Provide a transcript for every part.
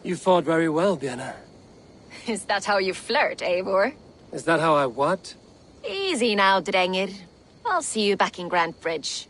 You fought very well, Vienna. Is that how you flirt, Eivor? Is that how I what? Easy now, Drengir. I'll see you back in Grand Bridge.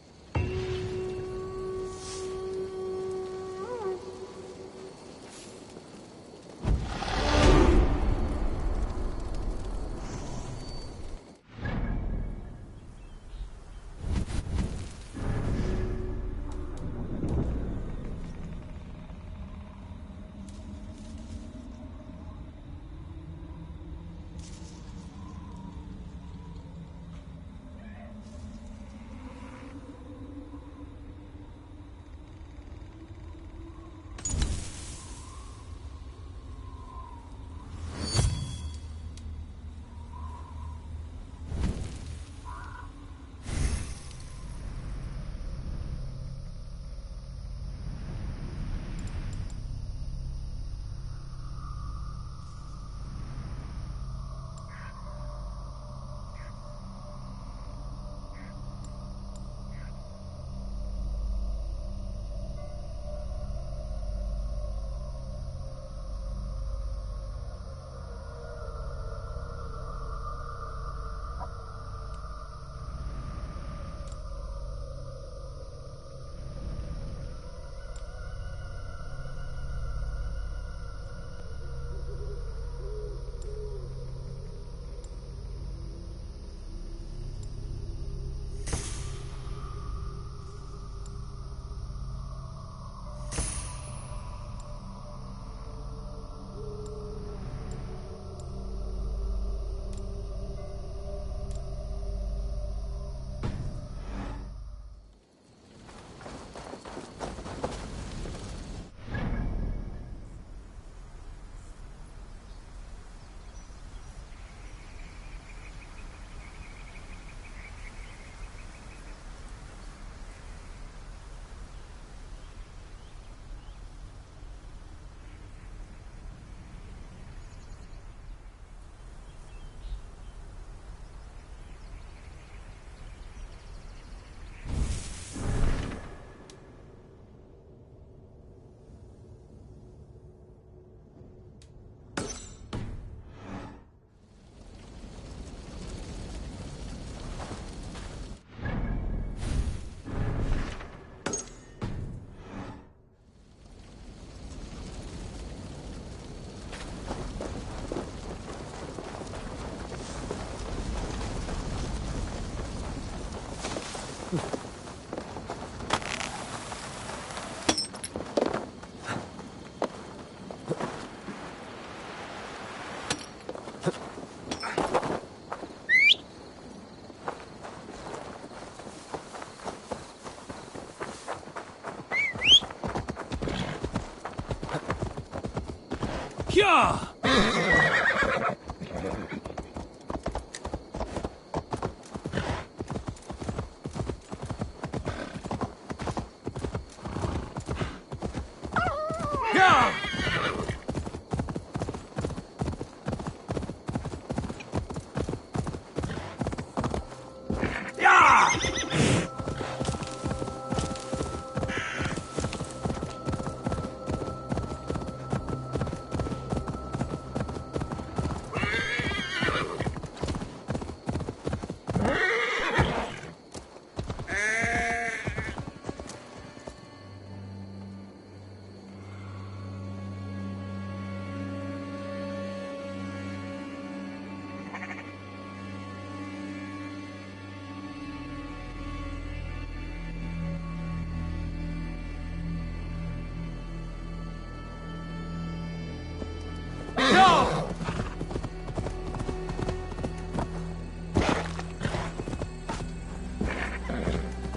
Yeah!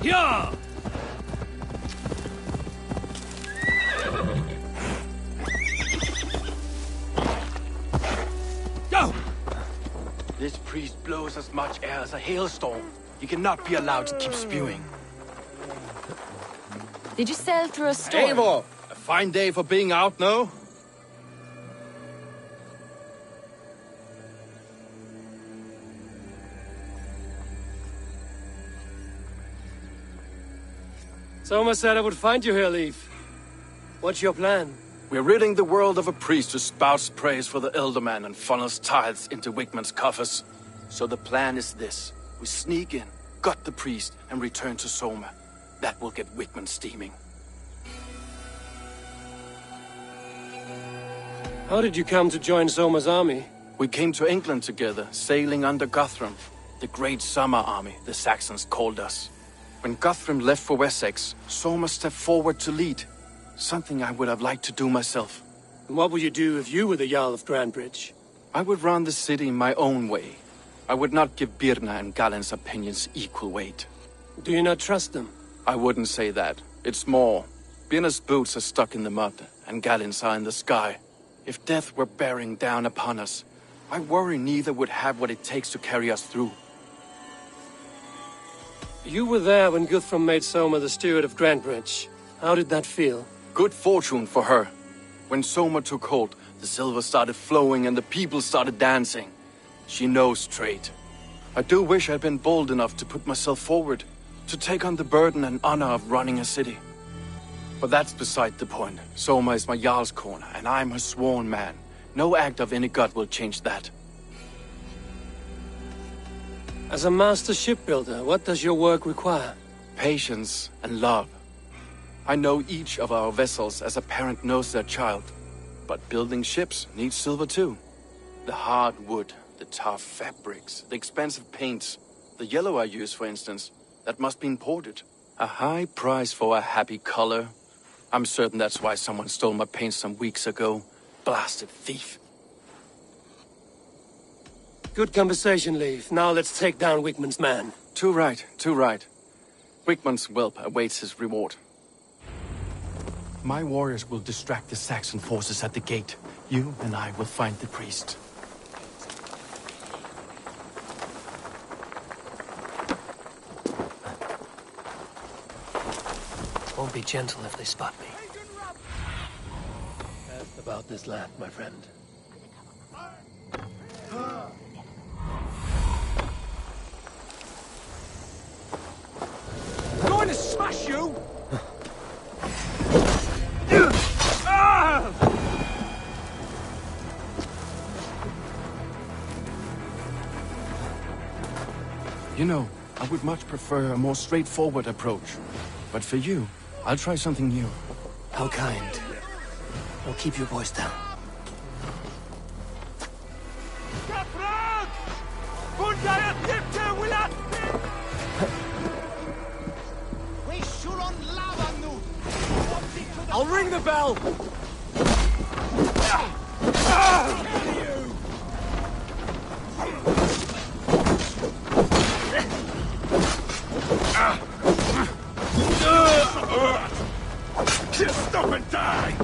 Yeah! Go! This priest blows as much air as a hailstorm. He cannot be allowed to keep spewing. Did you sail through a storm? Eivor! A fine day for being out, no? Soma said I would find you here, Leaf. What's your plan? We're ridding the world of a priest who spouts praise for the Elderman and funnels tithes into Wigman's coffers. So the plan is this. We sneak in, gut the priest, and return to Soma. That will get Wigman steaming. How did you come to join Soma's army? We came to England together, sailing under Guthrum. The Great Summer Army, the Saxons called us. When Guthrum left for Wessex, Soma stepped forward to lead. Something I would have liked to do myself. And what would you do if you were the Jarl of Grandbridge? I would run the city my own way. I would not give Birna and Galen's opinions equal weight. Do you not trust them? I wouldn't say that. It's more. Birna's boots are stuck in the mud, and Galen's are in the sky. If death were bearing down upon us, I worry neither would have what it takes to carry us through. You were there when Guthrum made Soma the steward of Grandbridge. How did that feel? Good fortune for her. When Soma took hold, the silver started flowing and the people started dancing. She knows trade. I do wish I'd been bold enough to put myself forward, to take on the burden and honor of running a city. But that's beside the point. Soma is my Jarl's corner, and I'm her sworn man. No act of any god will change that. As a master shipbuilder, what does your work require? Patience and love. I know each of our vessels as a parent knows their child. But building ships needs silver too. The hard wood, the tough fabrics, the expensive paints. The yellow I use, for instance, that must be imported. A high price for a happy color. I'm certain that's why someone stole my paint some weeks ago. Blasted thief. Good conversation, Leif. Now let's take down Wigman's man. Too right, too right. Wigman's whelp awaits his reward. My warriors will distract the Saxon forces at the gate. You and I will find the priest. Won't be gentle if they spot me. Ask about this land, my friend. I'm going to smash you! You know, I would much prefer a more straightforward approach. But for you, I'll try something new. How kind. Well, keep your voice down. I'll ring the bell! Stop and die!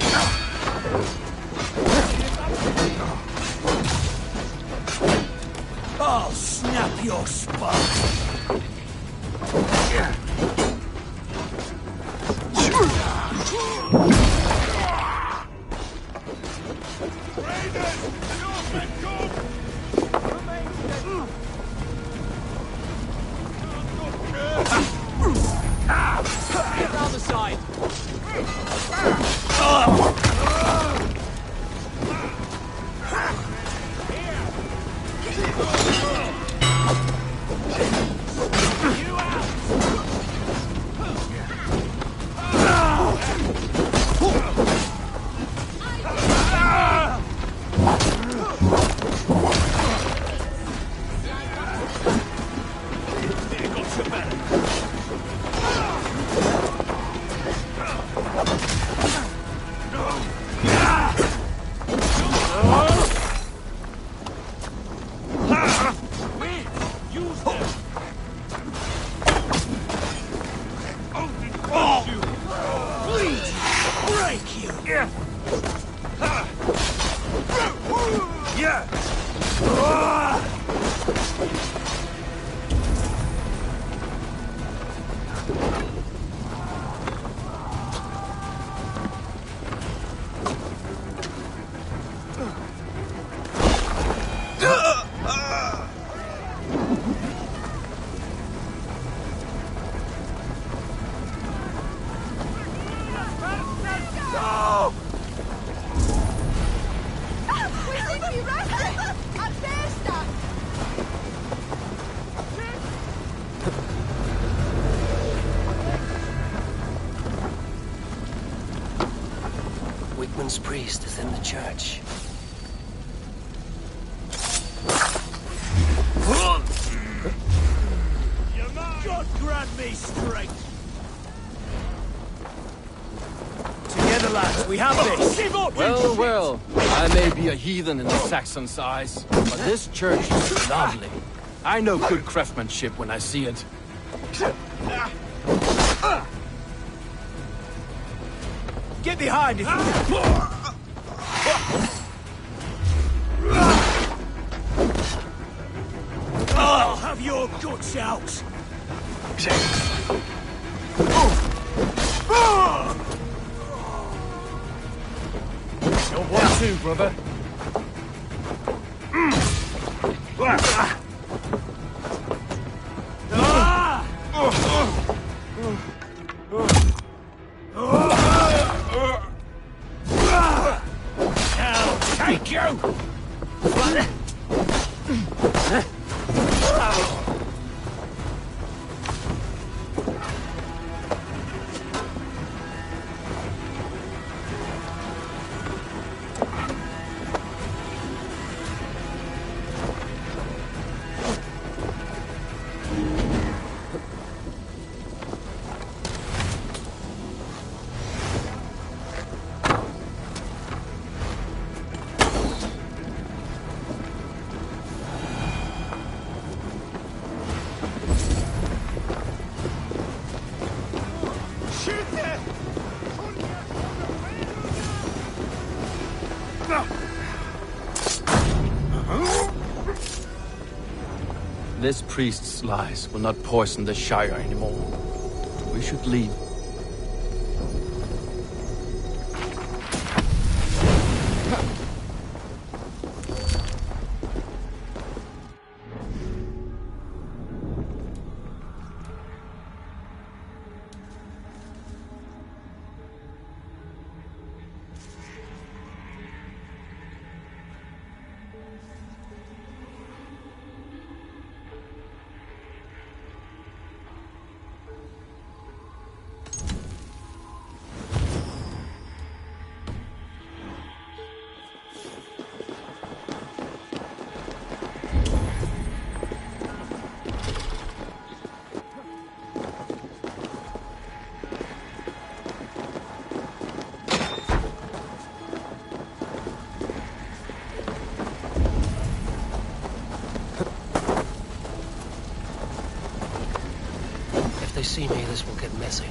I'll snap your spine! Get down the side! You out! Lost priest is in the church. God grant me strength! Together, lads, we have this! Give up, Well, well, I may be a heathen in the Saxon's eyes, but this church is lovely. I know good craftsmanship when I see it. Get behind if you I'll have your guts out! You're one too, brother. I'll take you! This priest's lies will not poison the Shire anymore. We should leave. If they see me, this will get messy.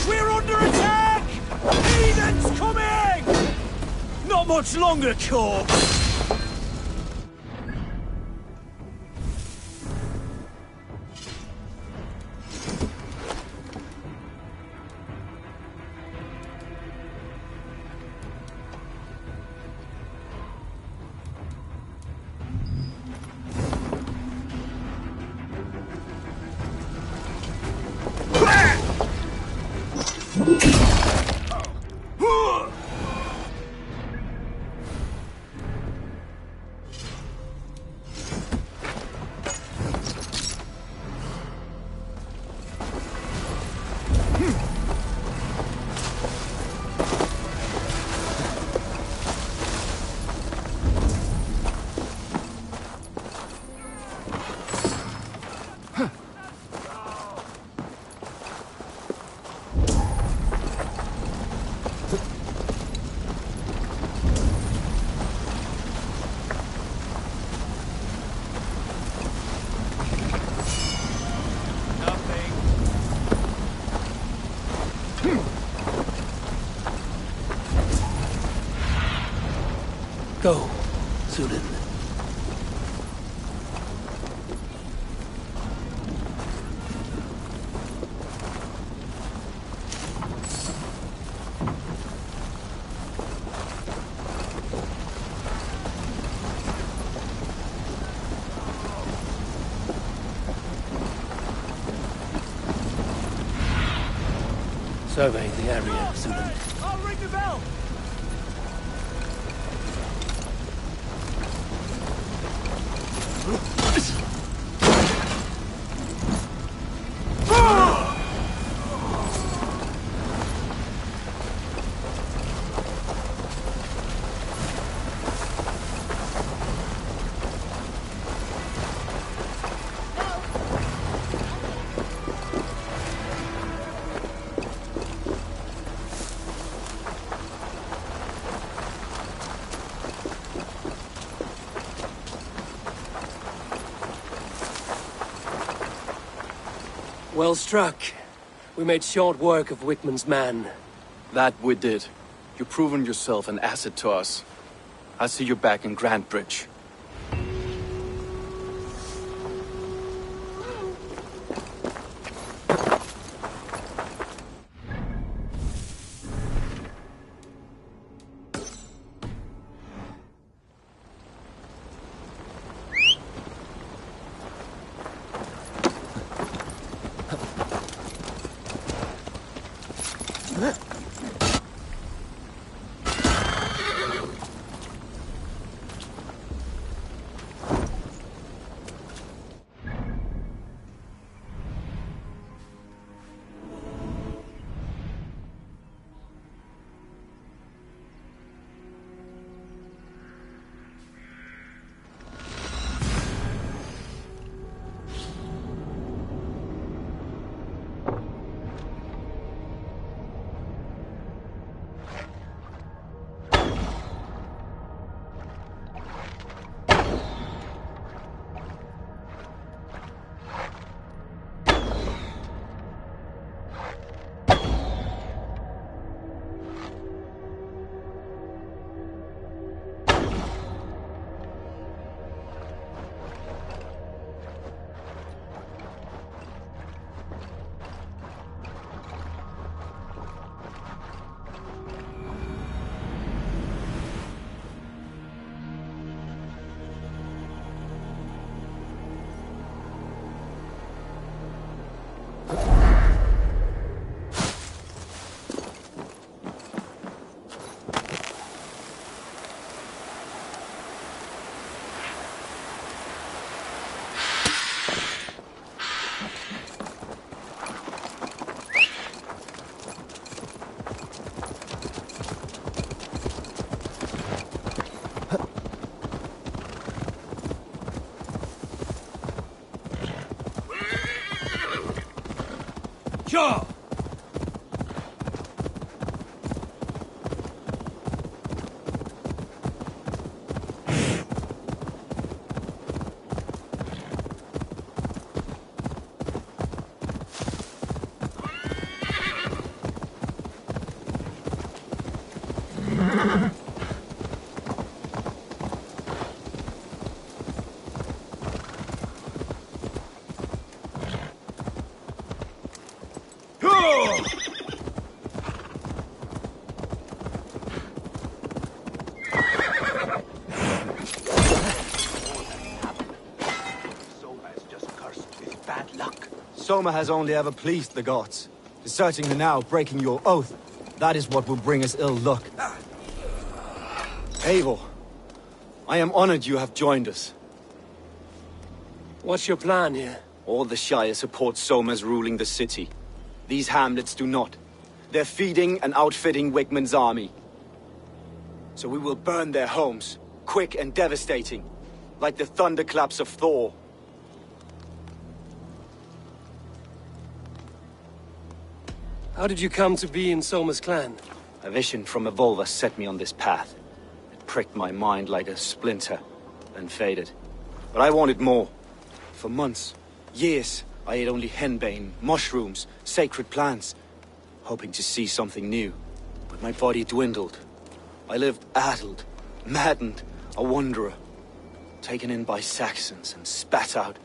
We're under attack! Heathens coming! Not much longer, corpse! Go, Zulin. Survey the area, Zulin. I'll ring the bell! Well struck. We made short work of Wickman's man. That we did. You've proven yourself an asset to us. I'll see you back in Grantbridge. Sure! bad luck. Soma has only ever pleased the gods. Deserting her now, breaking your oath, that is what will bring us ill luck. Eivor, I am honored you have joined us. What's your plan here? All the Shire support Soma's ruling the city. These hamlets do not. They're feeding and outfitting Wigmund's army. So we will burn their homes, quick and devastating, like the thunderclaps of Thor. How did you come to be in Soma's clan? A vision from Evolva set me on this path. It pricked my mind like a splinter, then faded. But I wanted more. For months, years, I ate only henbane, mushrooms, sacred plants, hoping to see something new. But my body dwindled. I lived addled, maddened, a wanderer, taken in by Saxons and spat out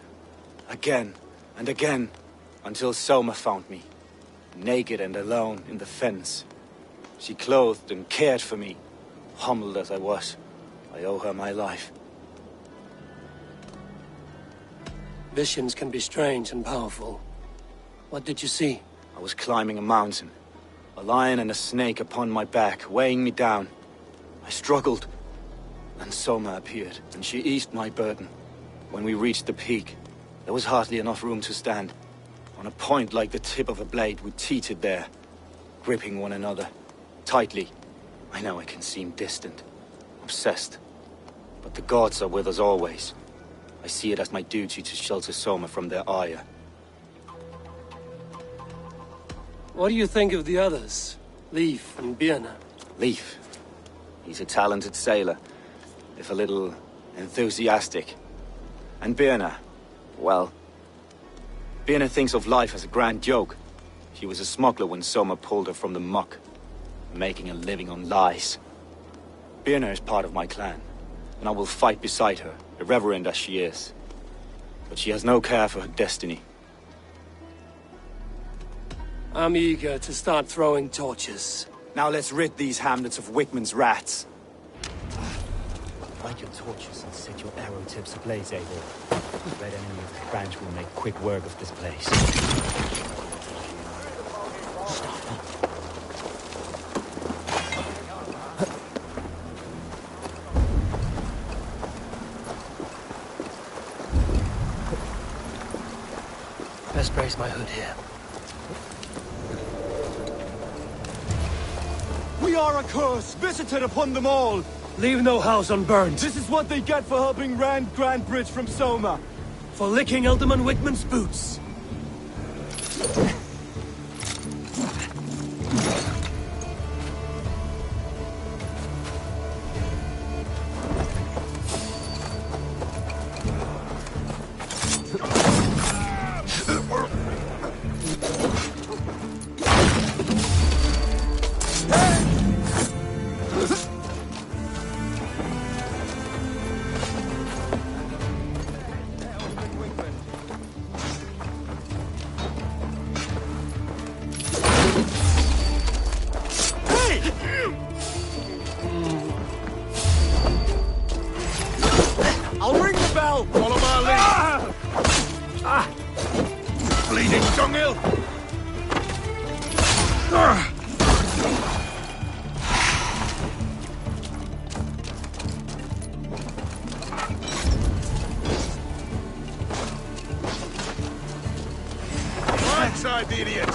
again and again, until Soma found me, naked and alone in the fens. She clothed and cared for me. Humbled as I was, I owe her my life. Visions can be strange and powerful. What did you see? I was climbing a mountain. A lion and a snake upon my back, weighing me down. I struggled. Then Soma appeared, and she eased my burden. When we reached the peak, there was hardly enough room to stand. On a point like the tip of a blade, we teetered there, gripping one another, tightly. I know I can seem distant, obsessed. But the gods are with us always. I see it as my duty to shelter Soma from their ire. What do you think of the others? Leif and Birna? Leif. He's a talented sailor, if a little enthusiastic. And Birna, well, Birna thinks of life as a grand joke. She was a smuggler when Soma pulled her from the muck, making a living on lies. Birna is part of my clan, and I will fight beside her, irreverent as she is. But she has no care for her destiny. I'm eager to start throwing torches. Now let's rid these hamlets of Wigmund's rats. Light your torches and set your arrow tips ablaze, Eivor. Red enemy of the branch will make quick work of this place. Best brace my hood here. We are a curse, visited upon them all! Leave no house unburned. This is what they get for helping Rand Grand Bridge from Soma! For licking Alderman Wigmund's boots. I'll ring the bell! Follow my lead. Bleeding dunghill. Right side, the idiot.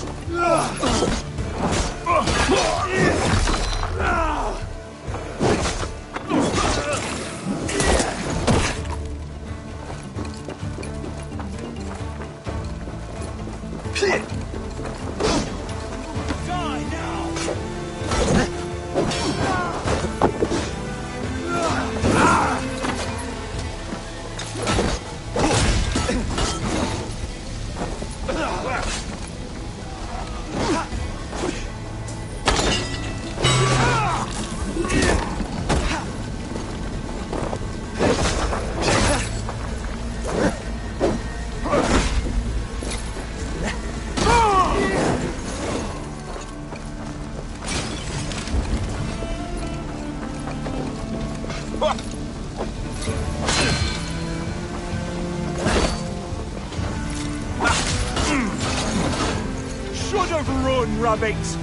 Should have run, rabbits!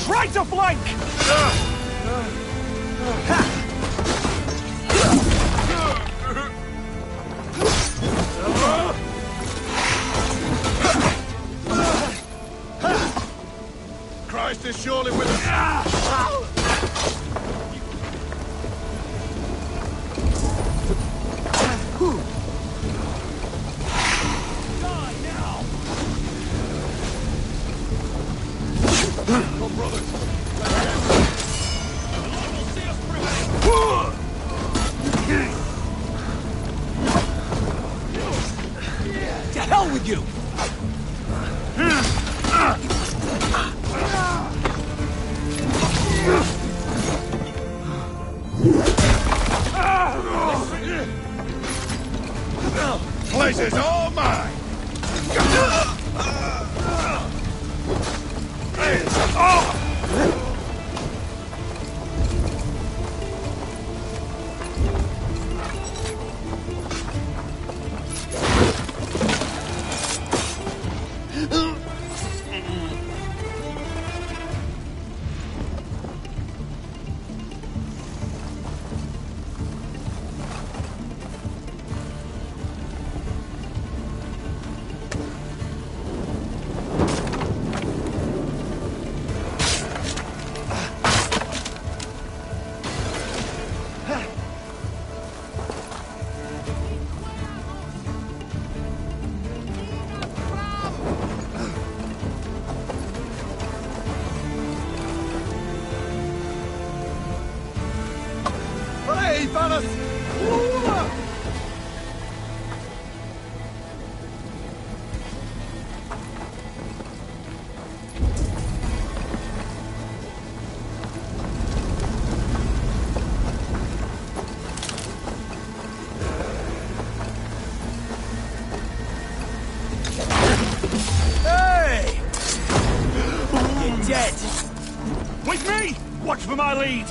Try to flank! Christ is surely with us. Come, brothers. The Lord will see us prevail. To hell with you! Place is all mine. Hey, fellas! Hey! You're dead! With me! Watch for my lead!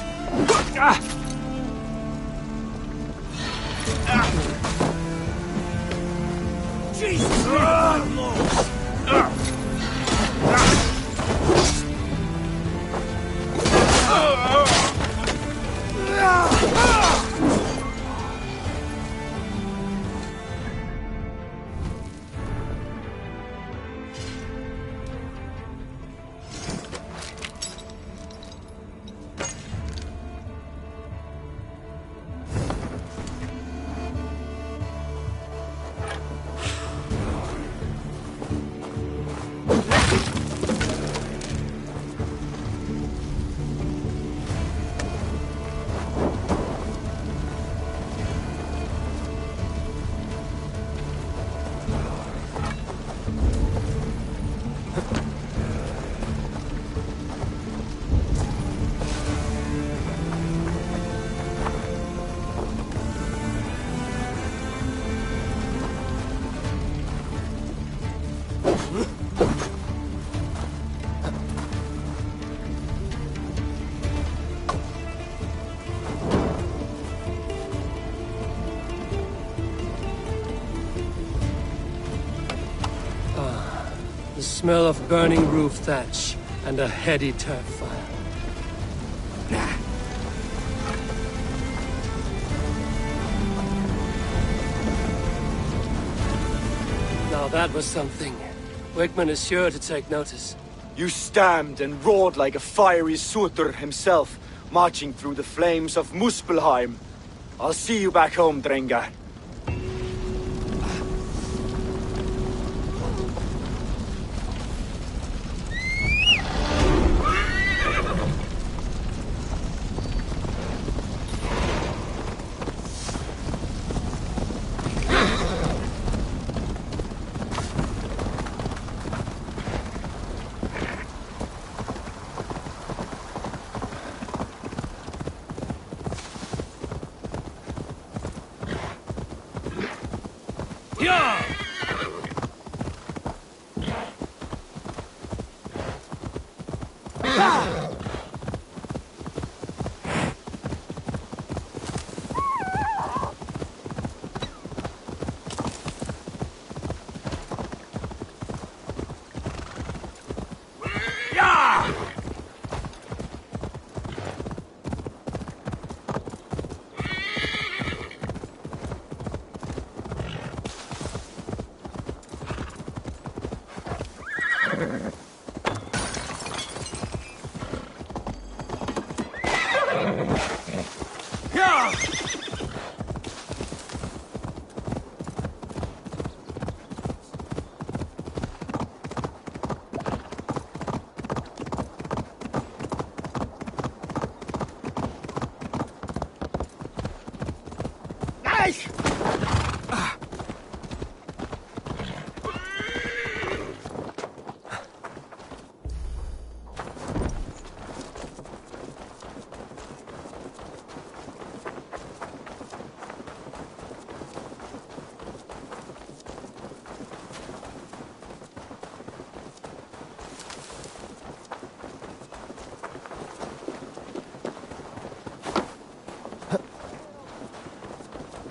Jesus! I'm lost! The smell of burning roof thatch and a heady turf fire. Now that was something. Wickman is sure to take notice. You stamped and roared like a fiery Surtur himself, marching through the flames of Muspelheim. I'll see you back home, Drengar.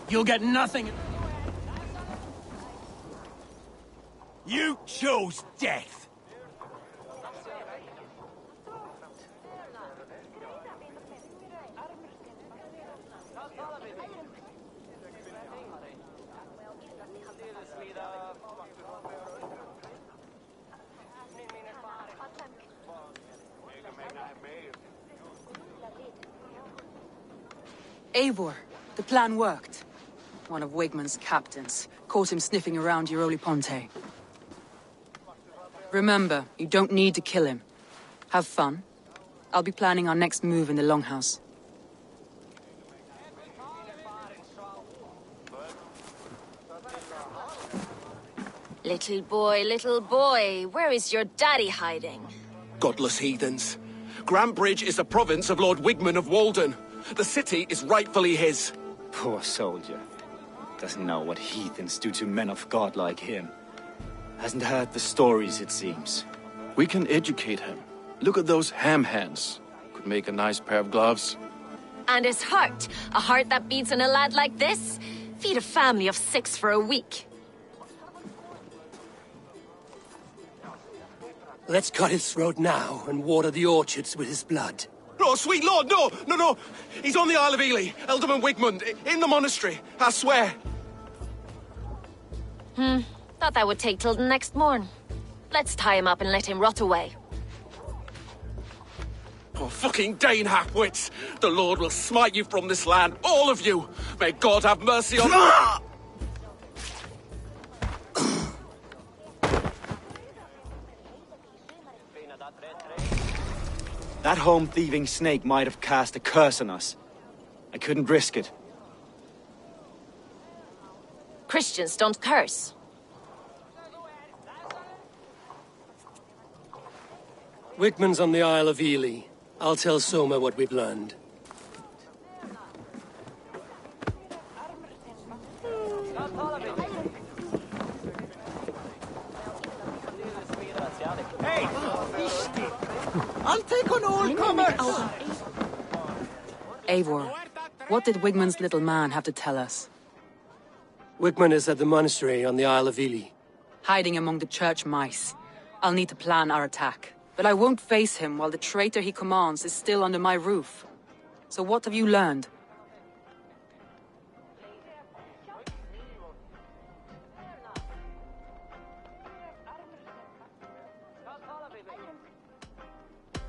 You'll get nothing. You chose death. Eivor, the plan worked. One of Wigmund's captains caught him sniffing around Euroli Ponte. Remember, you don't need to kill him. Have fun. I'll be planning our next move in the Longhouse. Little boy, where is your daddy hiding? Godless heathens. Grantbridge is a province of Lord Wigmund of Walden. The city is rightfully his. Poor soldier. Doesn't know what heathens do to men of God like him. Hasn't heard the stories, it seems. We can educate him. Look at those ham hands. Could make a nice pair of gloves. And his heart. A heart that beats in a lad like this? Feed a family of 6 for a week. Let's cut his throat now and water the orchards with his blood. Oh, sweet lord, no! He's on the Isle of Ely, Ealdorman Wigmund, in the monastery, I swear. Thought that would take till the next morn. Let's tie him up and let him rot away. Oh, fucking Dane halfwits! The Lord will smite you from this land, all of you! May God have mercy on... That home-thieving snake might have cast a curse on us. I couldn't risk it. Christians don't curse. Wigmund's on the Isle of Ely. I'll tell Soma what we've learned. I'll take on all comers! Eivor, what did Wigmund's little man have to tell us? Wigmund is at the monastery on the Isle of Ely. Hiding among the church mice. I'll need to plan our attack. But I won't face him while the traitor he commands is still under my roof. So what have you learned?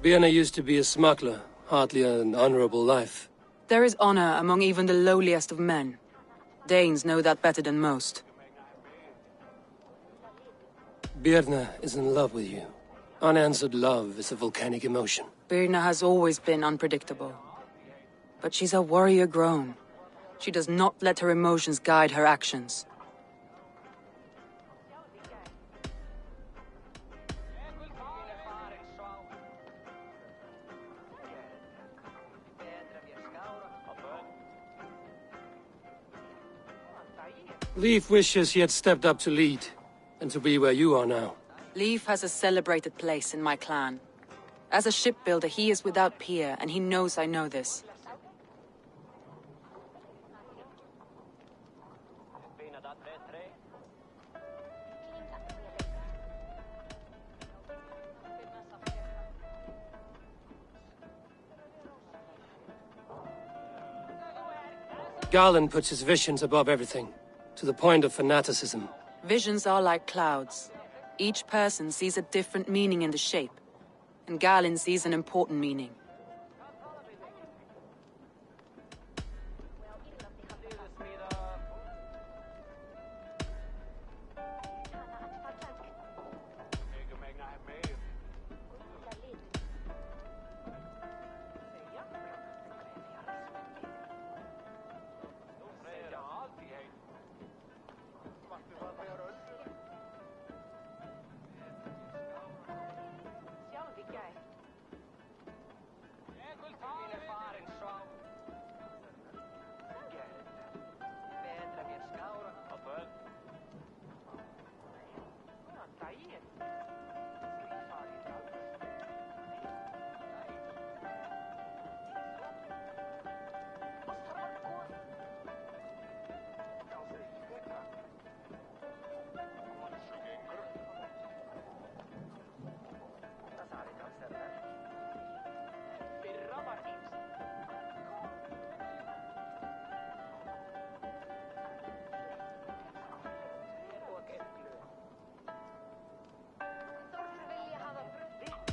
Birna used to be a smuggler, hardly an honorable life. There is honor among even the lowliest of men. Danes know that better than most. Birna is in love with you. Unanswered love is a volcanic emotion. Birna has always been unpredictable. But she's a warrior grown. She does not let her emotions guide her actions. Leif wishes he had stepped up to lead, and to be where you are now. Leif has a celebrated place in my clan. As a shipbuilder, he is without peer, and he knows I know this. Garland puts his visions above everything, to the point of fanaticism. Visions are like clouds. Each person sees a different meaning in the shape, and Galin sees an important meaning.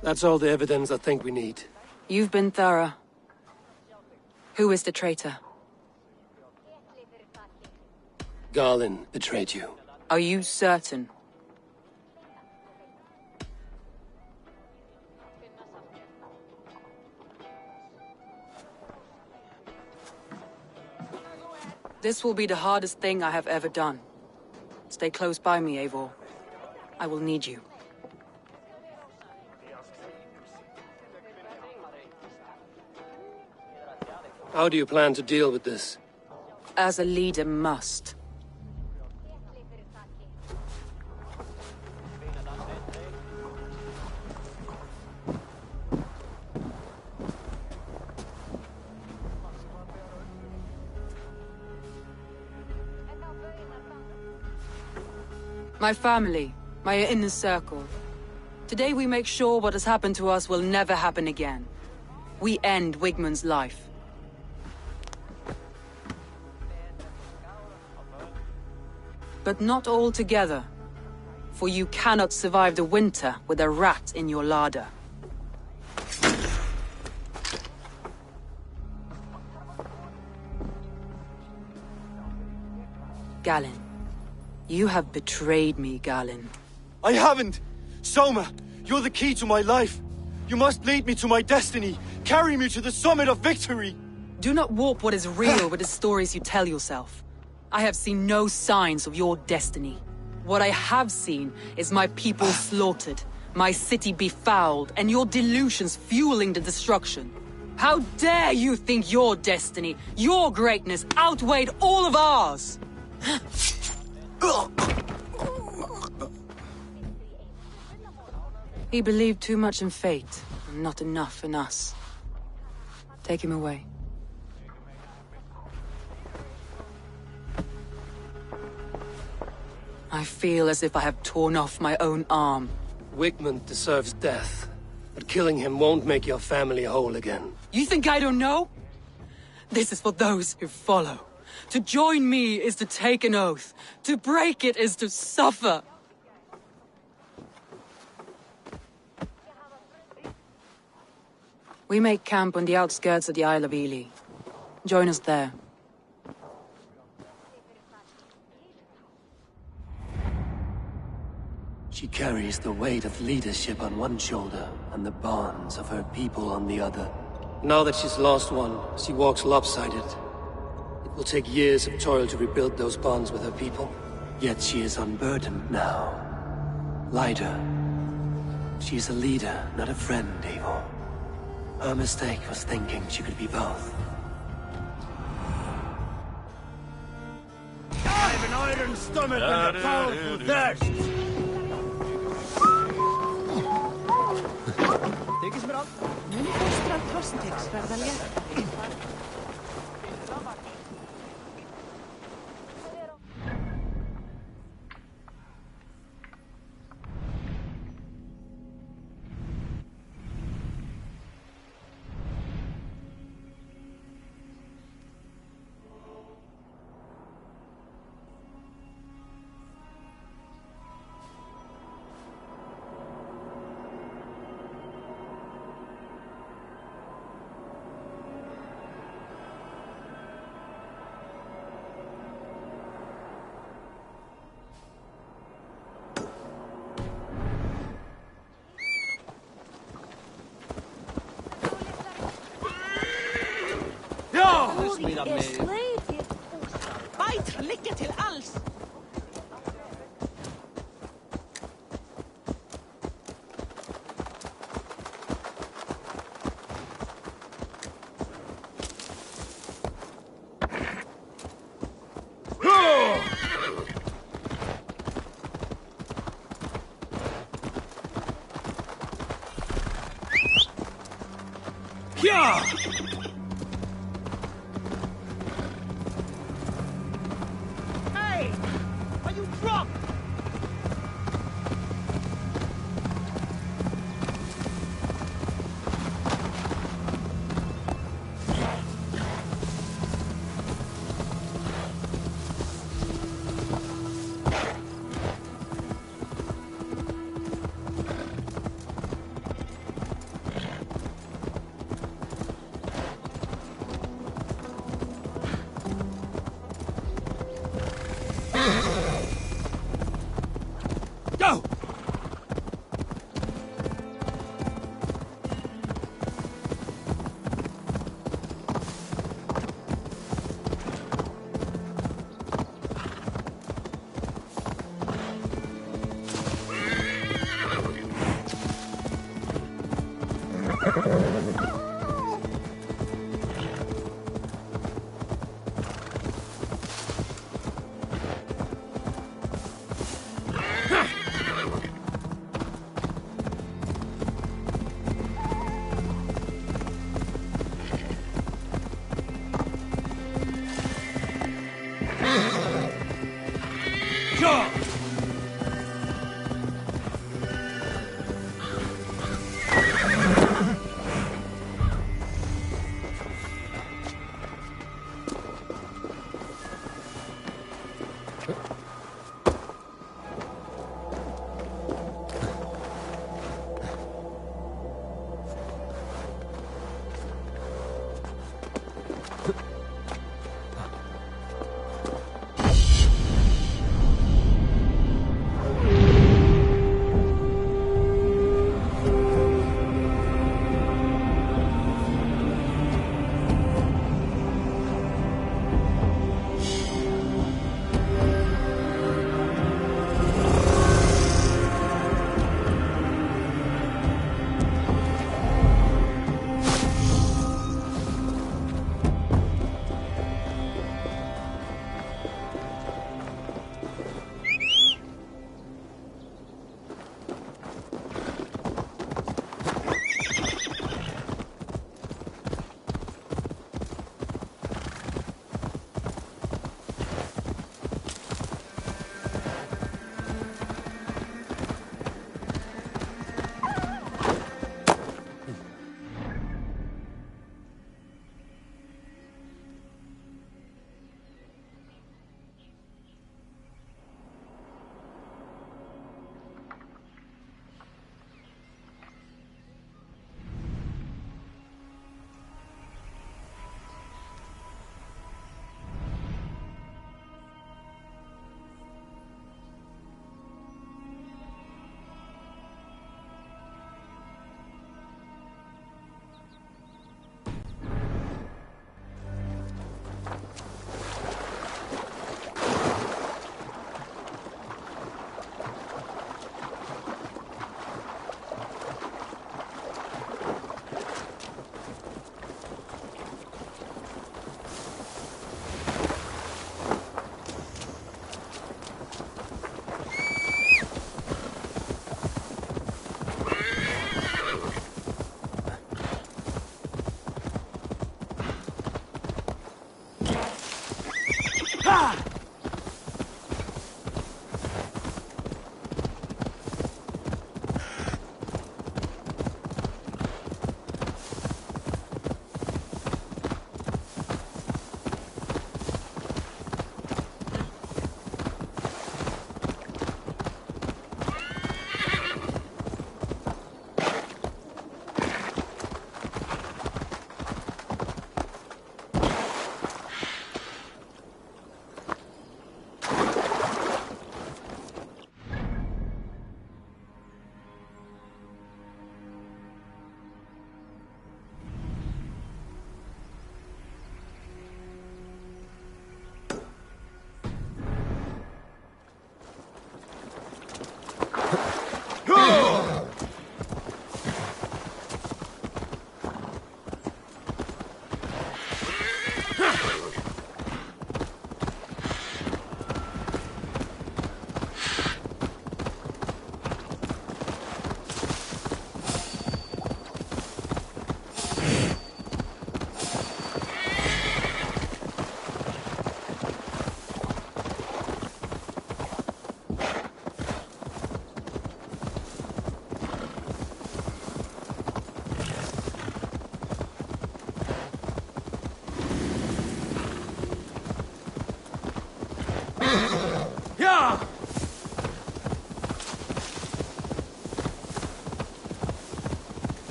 That's all the evidence I think we need. You've been thorough. Who is the traitor? Garlin betrayed you. Are you certain? This will be the hardest thing I have ever done. Stay close by me, Eivor. I will need you. How do you plan to deal with this? As a leader must. My family, my inner circle. Today we make sure what has happened to us will never happen again. We end Wigmund's life. But not all together. For you cannot survive the winter with a rat in your larder. Galin. You have betrayed me, Galin. I haven't! Soma, you're the key to my life. You must lead me to my destiny. Carry me to the summit of victory. Do not warp what is real with the stories you tell yourself. I have seen no signs of your destiny. What I have seen is my people slaughtered, my city befouled, and your delusions fueling the destruction. How dare you think your destiny, your greatness, outweighed all of ours? He believed too much in fate, and not enough in us. Take him away. I feel as if I have torn off my own arm. Wigmund deserves death, but killing him won't make your family whole again. You think I don't know? This is for those who follow. To join me is to take an oath. To break it is to suffer. We make camp on the outskirts of the Isle of Ely. Join us there. She carries the weight of leadership on one shoulder and the bonds of her people on the other. Now that she's lost one, she walks lopsided. It will take years of toil to rebuild those bonds with her people. Yet she is unburdened now. Lighter. She is a leader, not a friend, Eivor. Her mistake was thinking she could be both. I have an iron stomach and a powerful thirst! Smida med. Beit lykke til alls! Yeah! Hey! Are you drunk? Go! Go!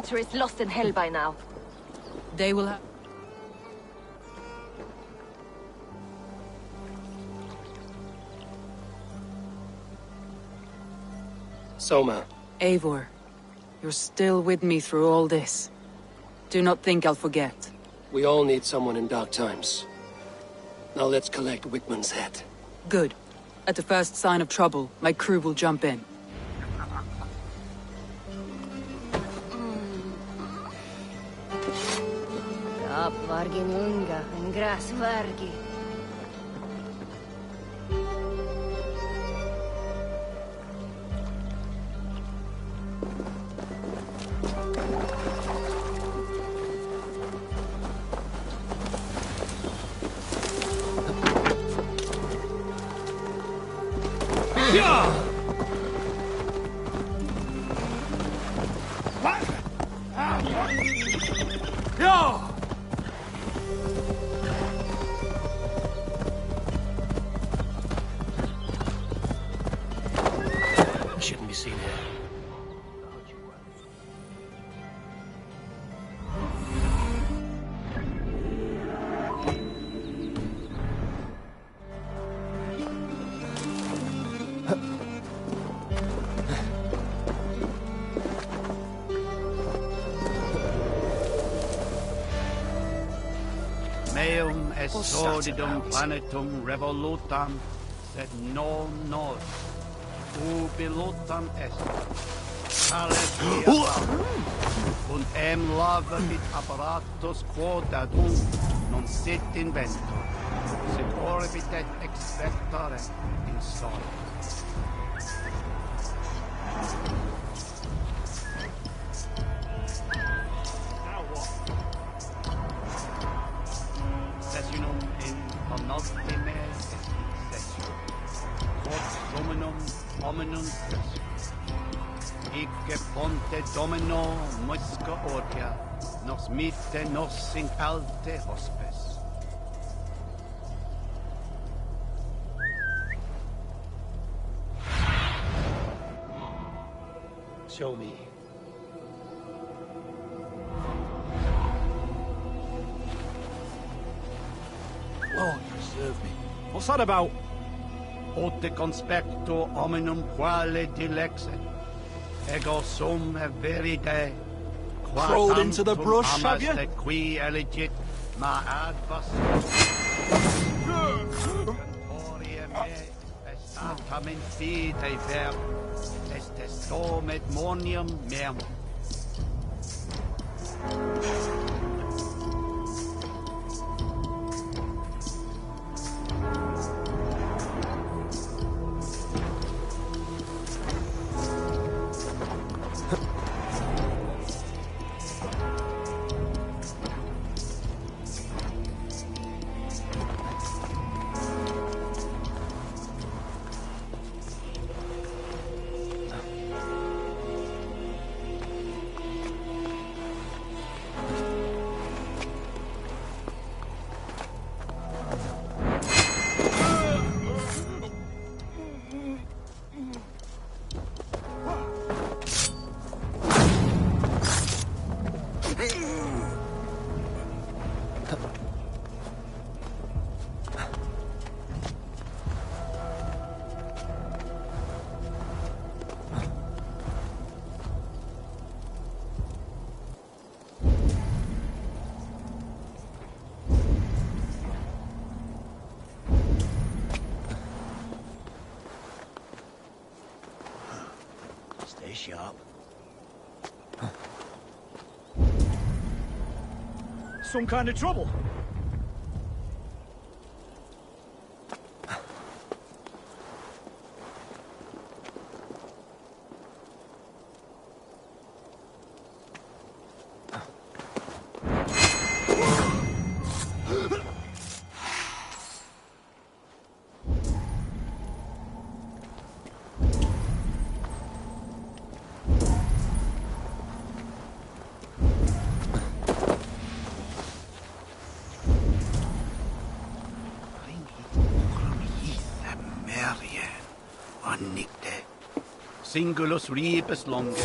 daughter is lost in hell by now. They will have... Soma. Eivor, you're still with me through all this. Do not think I'll forget. We all need someone in dark times. Now let's collect Wickman's head. Good. At the first sign of trouble, my crew will jump in. Vargin unga en gras vargi. Shouldn't be seen here. Meum est sordidum planetum revolutam, sed non nos. Ubilutam est. Alleluia. Und lava mit apparatus quod adunt non sit inventor. Securibitet expectare in sol. Sessionum in penultime sessio. Quod dominum hominum Icke ponte domino musca orgia, nos mitte nos in alte hospes. Show me. Lord, preserve me. What's that about? Ote conspecto hominum quale dilexet. Ego sum verite. Crawled into the brush, have you? Qui elegit ma advas. Cantoria me estatam in fide ver. Est estom et monium meum. Stay sharp. Some kind of trouble. Singulus rebus longe.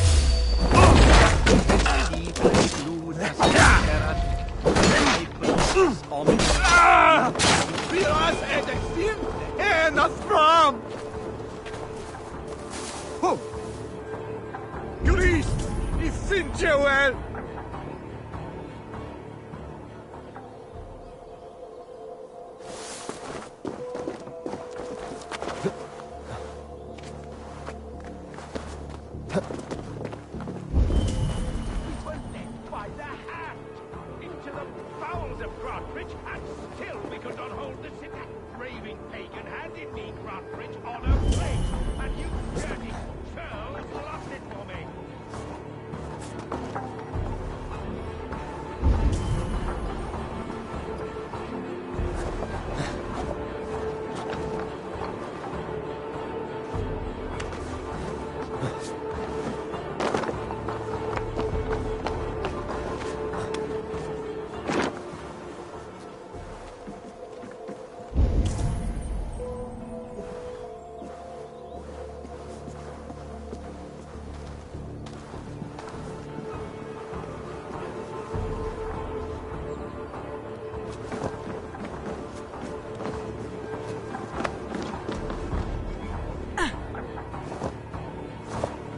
Gris, I fynd je wel!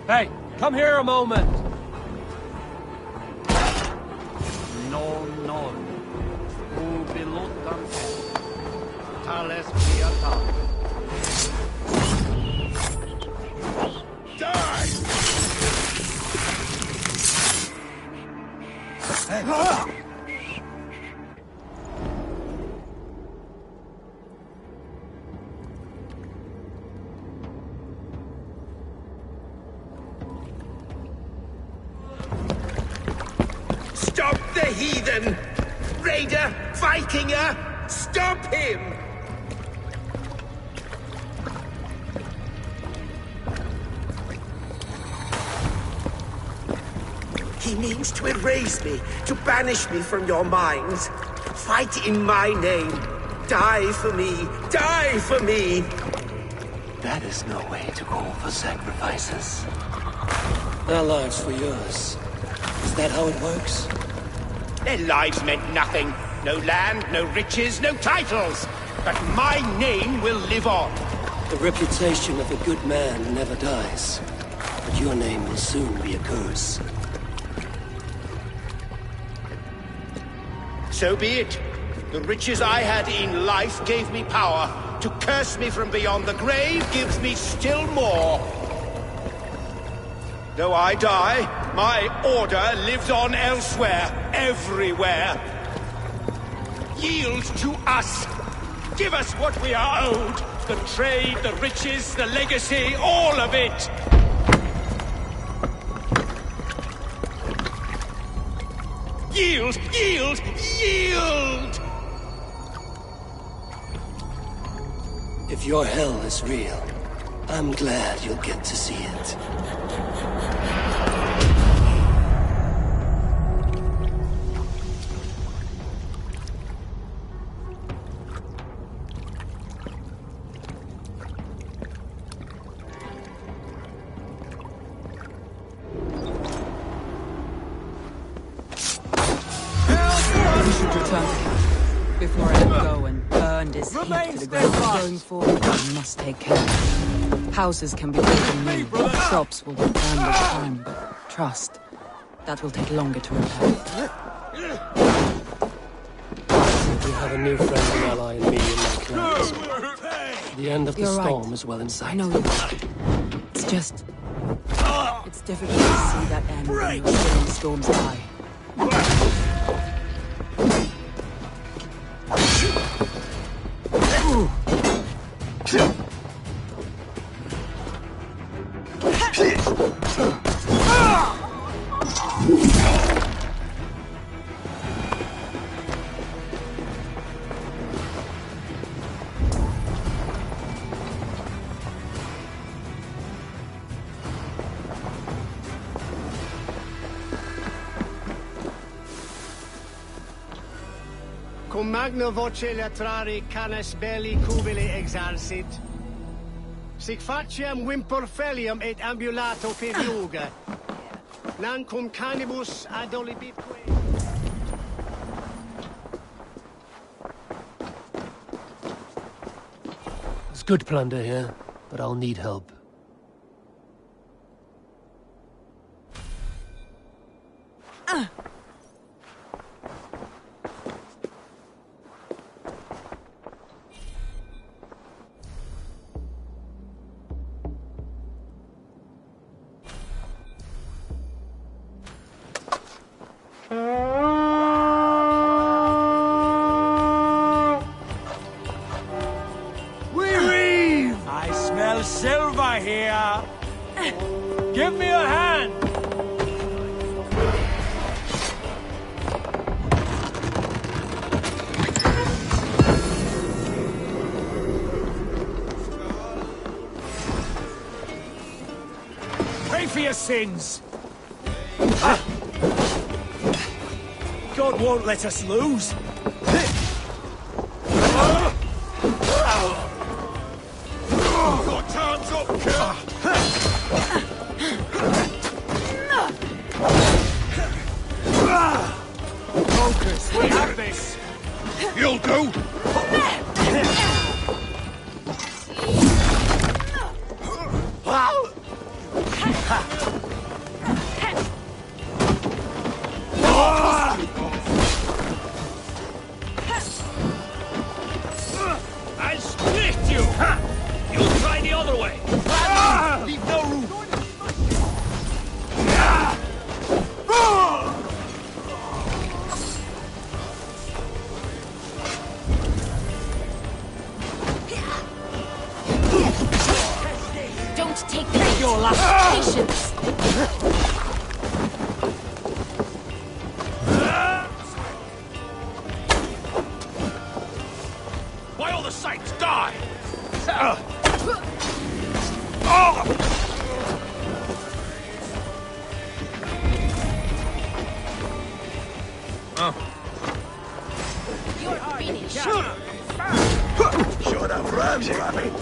Hey, come here a moment! No. Ubilutam Tales Piata. Die! Stop the heathen! Raider! Vikinger! Stop him! He means to erase me, to banish me from your minds. Fight in my name. Die for me! Die for me! That is no way to call for sacrifices. Their lives for yours. Is that how it works? Their lives meant nothing. No land, no riches, no titles. But my name will live on. The reputation of a good man never dies. But your name will soon be a curse. So be it. The riches I had in life gave me power. To curse me from beyond the grave gives me still more. Though I die, my order lives on elsewhere, everywhere. Yield to us. Give us what we are owed. The trade, the riches, the legacy, all of it. Yield, yield, yield! If your hell is real, I'm glad you'll get to see it. Before I go and burn this heap to the ground. Going forward, I must take care. Houses can be built anew, shops will be burned with time, but trust, that will take longer to repair. We have a new friend and ally in me and my clans. The end of the storm is well in sight. I know you're right. It's just... it's difficult to see that end when you're still in the storm's eye. Cum magna voce latrari canes belli cubili exarsit. Sic faciem wimper felium et ambulato per iuga. Lancum canibus adolibitque. There's good plunder here, but I'll need help. Silver here. Give me a hand. Pray for your sins. God won't let us lose. Hands up, kid! Focus, we have this! You'll do! I'll split you! You'll try the other way! Leave no room! Don't take that. Your last patience. Why all the sights die? You're finished. Should have run, Rabbit!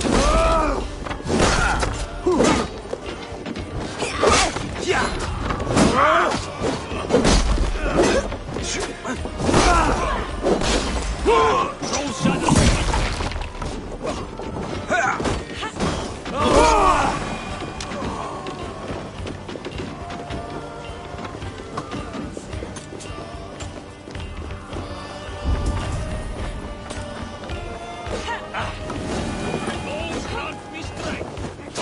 Roll shadow!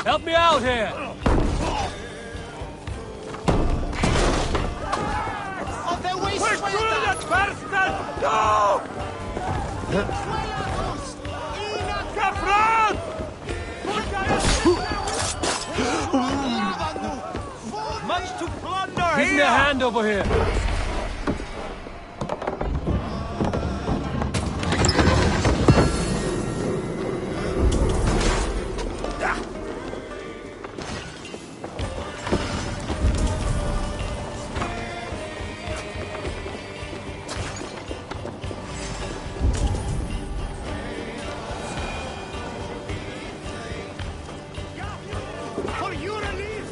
Help me out here! Push through that bastard! No! Capron! Much to plunder! Give me a hand over here! For your relief!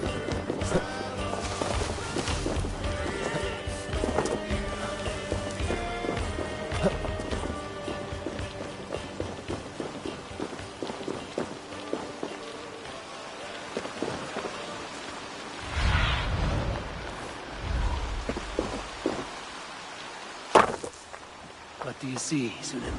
What do you see, Sunan?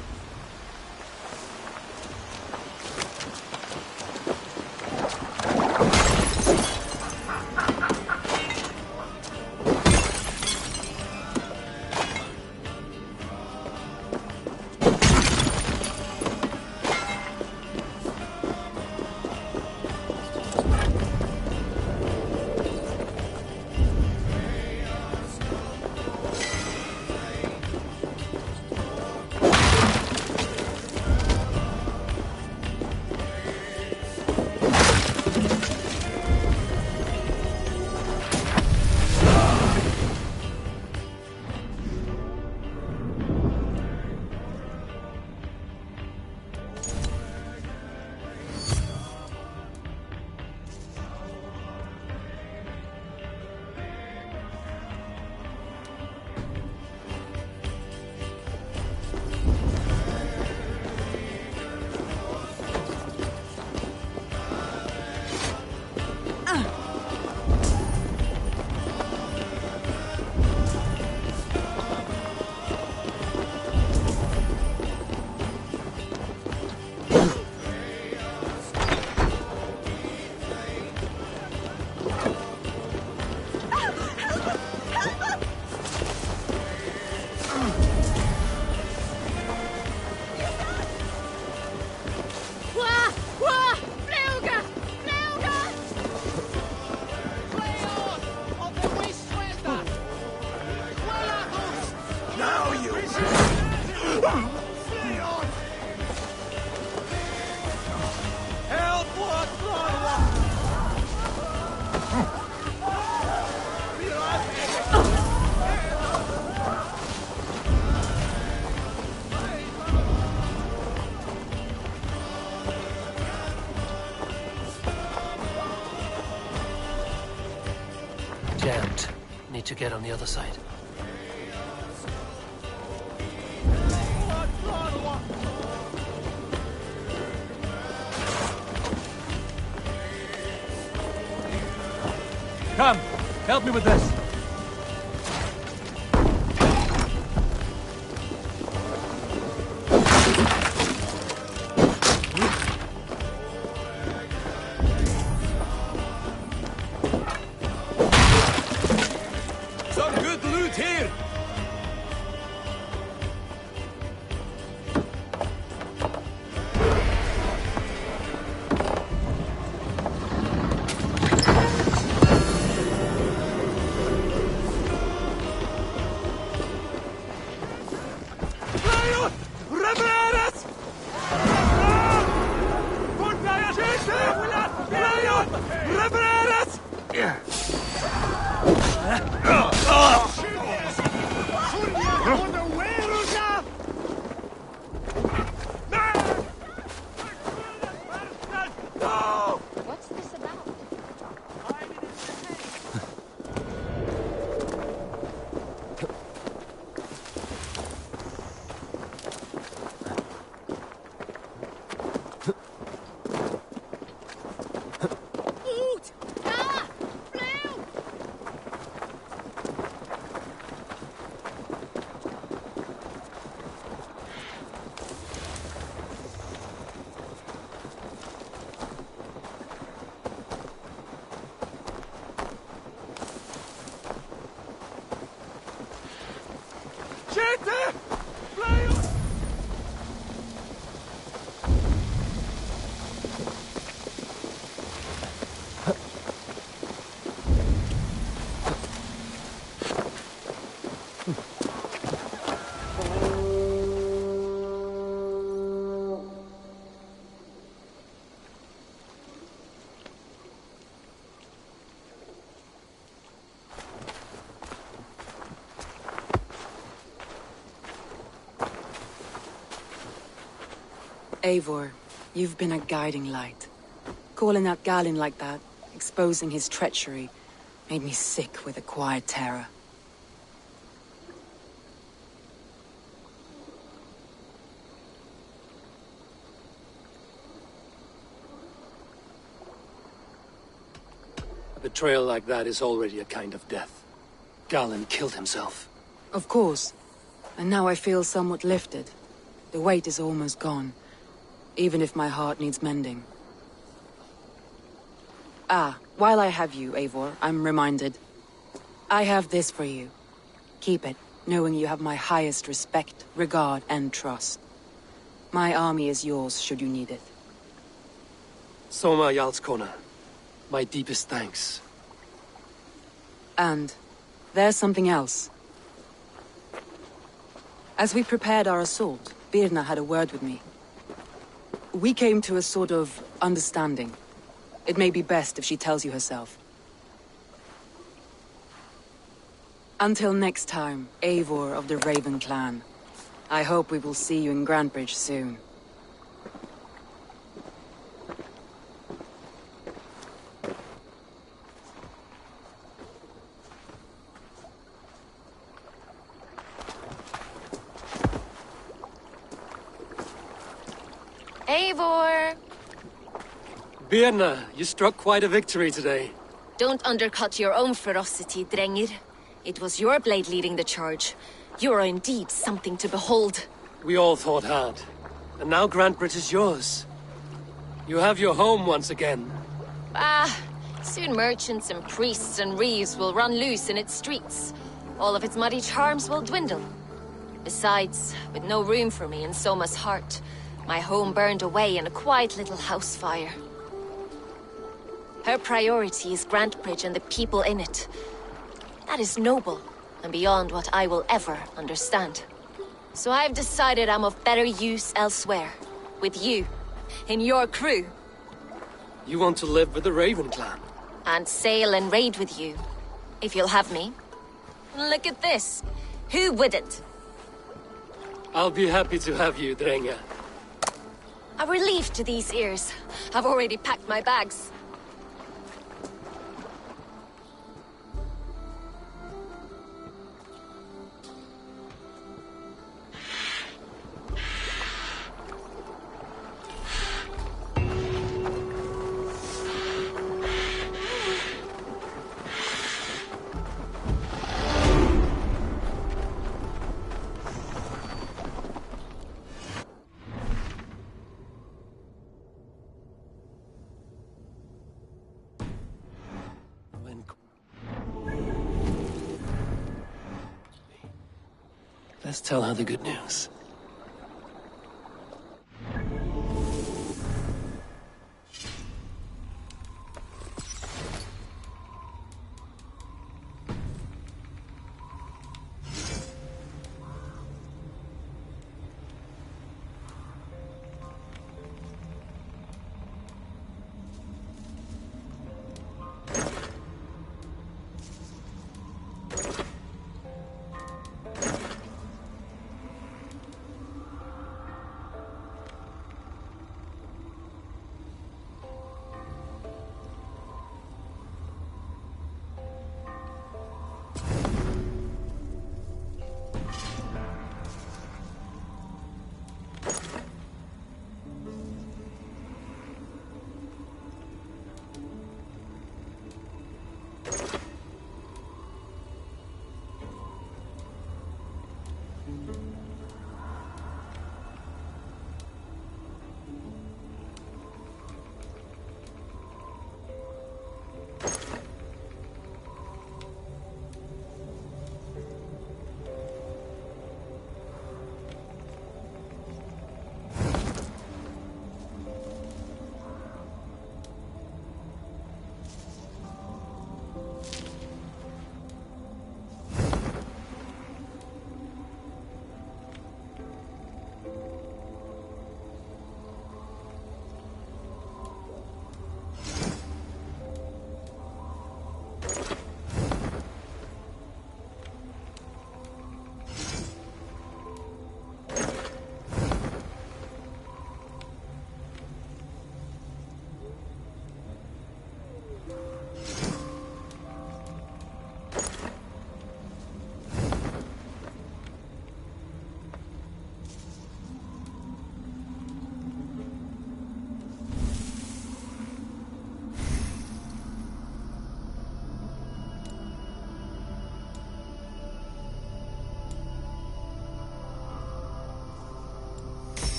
jammed. Need to get on the other side. Come, help me with this. Some good loot here! What's this about? Eivor, you've been a guiding light. Calling out Galinn like that, exposing his treachery, made me sick with a quiet terror. A betrayal like that is already a kind of death. Galinn killed himself. Of course. And now I feel somewhat lifted. The weight is almost gone. Even if my heart needs mending. Ah, while I have you, Eivor, I'm reminded. I have this for you. Keep it, knowing you have my highest respect, regard, and trust. My army is yours, should you need it. Soma Jarlskona. My deepest thanks. And there's something else. As we prepared our assault, Birna had a word with me. We came to a sort of understanding. It may be best if she tells you herself. Until next time, Eivor of the Raven Clan. I hope we will see you in Grantebridge soon. Eivor! Birna, you struck quite a victory today. Don't undercut your own ferocity, Drengir. It was your blade leading the charge. You are indeed something to behold. We all thought hard. And now Grantebridge is yours. You have your home once again. Soon merchants and priests and reeves will run loose in its streets. All of its muddy charms will dwindle. Besides, with no room for me in Soma's heart, my home burned away in a quiet little house fire. Her priority is Grantebridge and the people in it. That is noble, and beyond what I will ever understand. So I've decided I'm of better use elsewhere. With you. In your crew. You want to live with the Raven Clan? And sail and raid with you. If you'll have me. Look at this. Who wouldn't? I'll be happy to have you, Drenga. A relief to these ears. I've already packed my bags. Let's tell her the good news.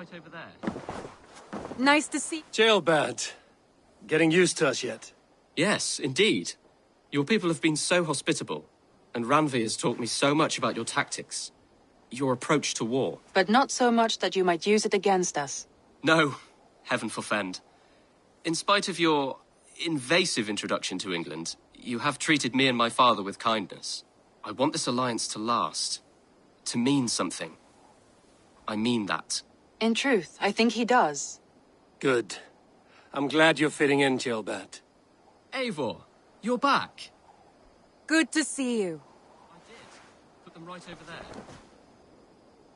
right over there. Nice to see... Jailbird. Getting used to us yet? Yes, indeed. Your people have been so hospitable. And Ranvi has taught me so much about your tactics. Your approach to war. But not so much that you might use it against us. No, heaven forfend. In spite of your invasive introduction to England, you have treated me and my father with kindness. I want this alliance to last. To mean something. I mean that. In truth, I think he does. Good. I'm glad you're fitting in, Gilbert. Eivor, you're back. Good to see you. I did. Put them right over there.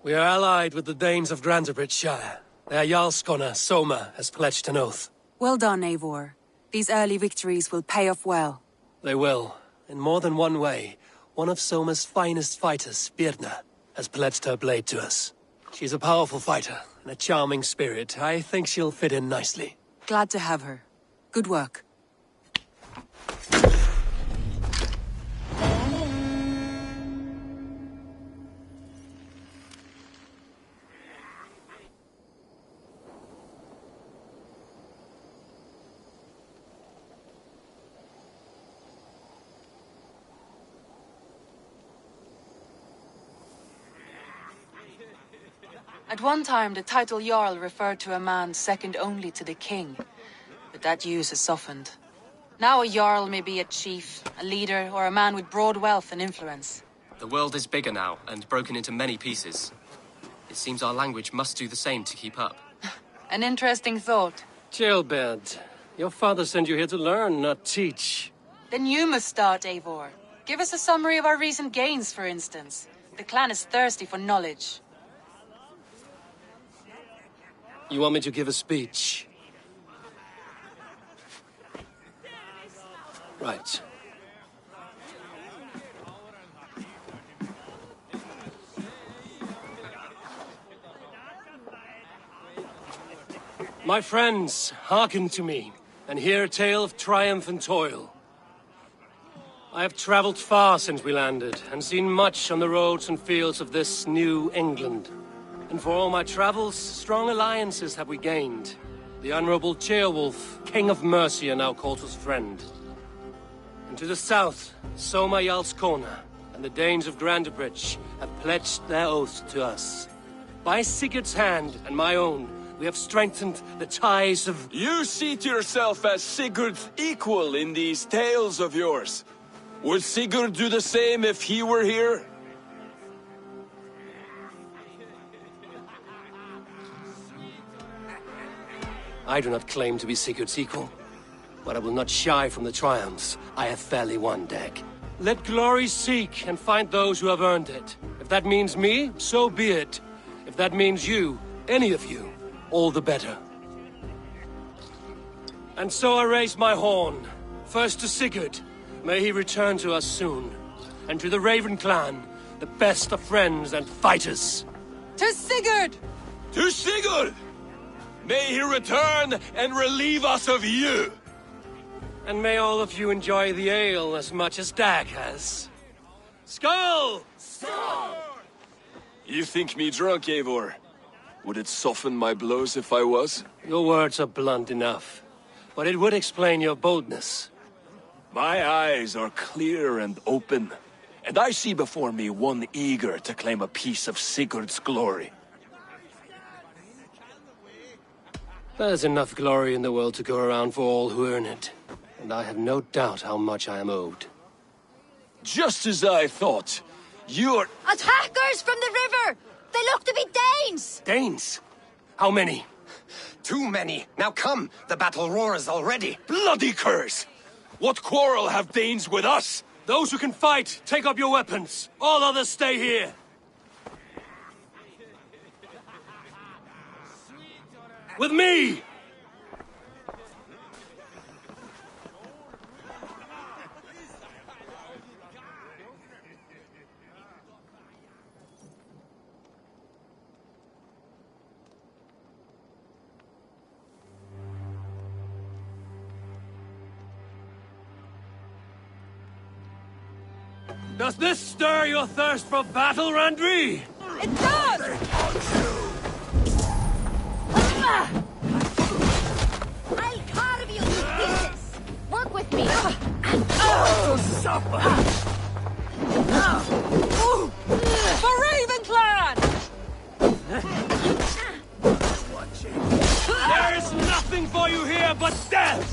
We are allied with the Danes of Grantebridgeshire. Their Jarlskona, Soma, has pledged an oath. Well done, Eivor. These early victories will pay off well. They will. In more than one way. One of Soma's finest fighters, Birna, has pledged her blade to us. She's a powerful fighter and a charming spirit. I think she'll fit in nicely. Glad to have her. Good work. At one time, the title Jarl referred to a man second only to the king, but that use has softened. Now a Jarl may be a chief, a leader, or a man with broad wealth and influence. The world is bigger now, and broken into many pieces. It seems our language must do the same to keep up. An interesting thought. Gilbert, your father sent you here to learn, not teach. Then you must start, Eivor. Give us a summary of our recent gains, for instance. The clan is thirsty for knowledge. You want me to give a speech? Right. My friends, hearken to me, and hear a tale of triumph and toil. I have traveled far since we landed, and seen much on the roads and fields of this new England. And for all my travels, strong alliances have we gained. The Honorable Ceolwulf, King of Mercia, now calls us friend. And to the south, Soma Jarlskona and the Danes of Grantebridge have pledged their oath to us. By Sigurd's hand and my own, we have strengthened the ties of... You seat yourself as Sigurd's equal in these tales of yours. Would Sigurd do the same if he were here? I do not claim to be Sigurd's equal, but I will not shy from the triumphs I have fairly won, Dag. Let glory seek and find those who have earned it. If that means me, so be it. If that means you, any of you, all the better. And so I raise my horn. First to Sigurd. May he return to us soon. And to the Raven clan, the best of friends and fighters. To Sigurd! To Sigurd! May he return and relieve us of you! And may all of you enjoy the ale as much as Dag has. Skull! Skull! You think me drunk, Eivor? Would it soften my blows if I was? Your words are blunt enough, but it would explain your boldness. My eyes are clear and open, and I see before me one eager to claim a piece of Sigurd's glory. There's enough glory in the world to go around for all who earn it, and I have no doubt how much I am owed. Just as I thought. You're... Attackers from the river! They look to be Danes! Danes? How many? Too many. Now come, the battle roars already. Bloody curse! What quarrel have Danes with us? Those who can fight, take up your weapons. All others stay here. With me! Does this stir your thirst for battle, Randri? It does! I'll carve you to pieces! Work with me! Suffer! fear but death!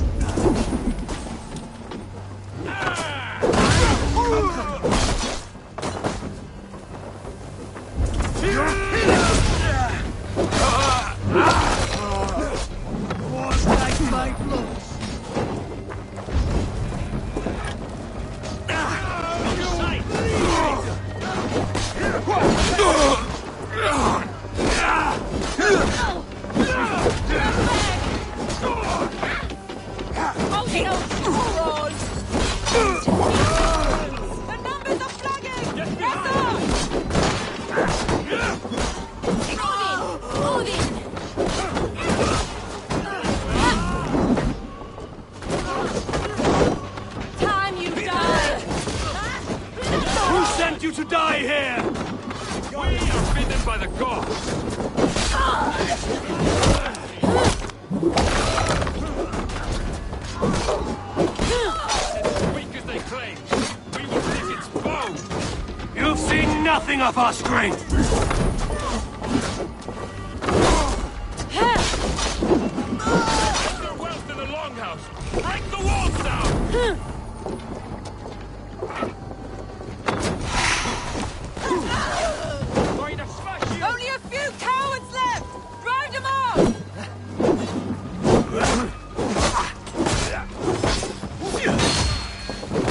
You to die here! We are bidden by the gods! As weak as they claim, we will pick its bones! You've seen nothing of our strength! Their wealth in the longhouse! Break the walls down! Only a few cowards left! Drive them off!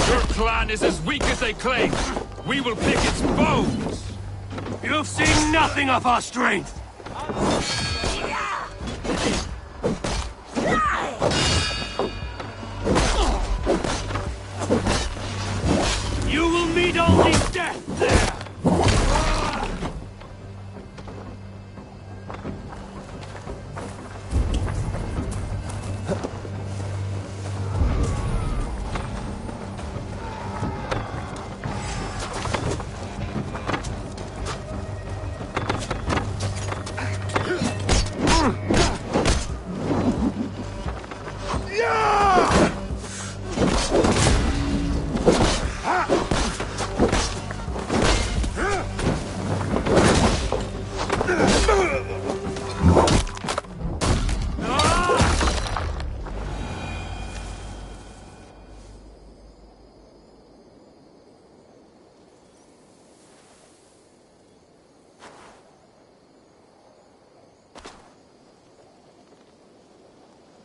Your clan is as weak as they claim. We will pick its bones! You've seen nothing of our strength! You will meet only death there!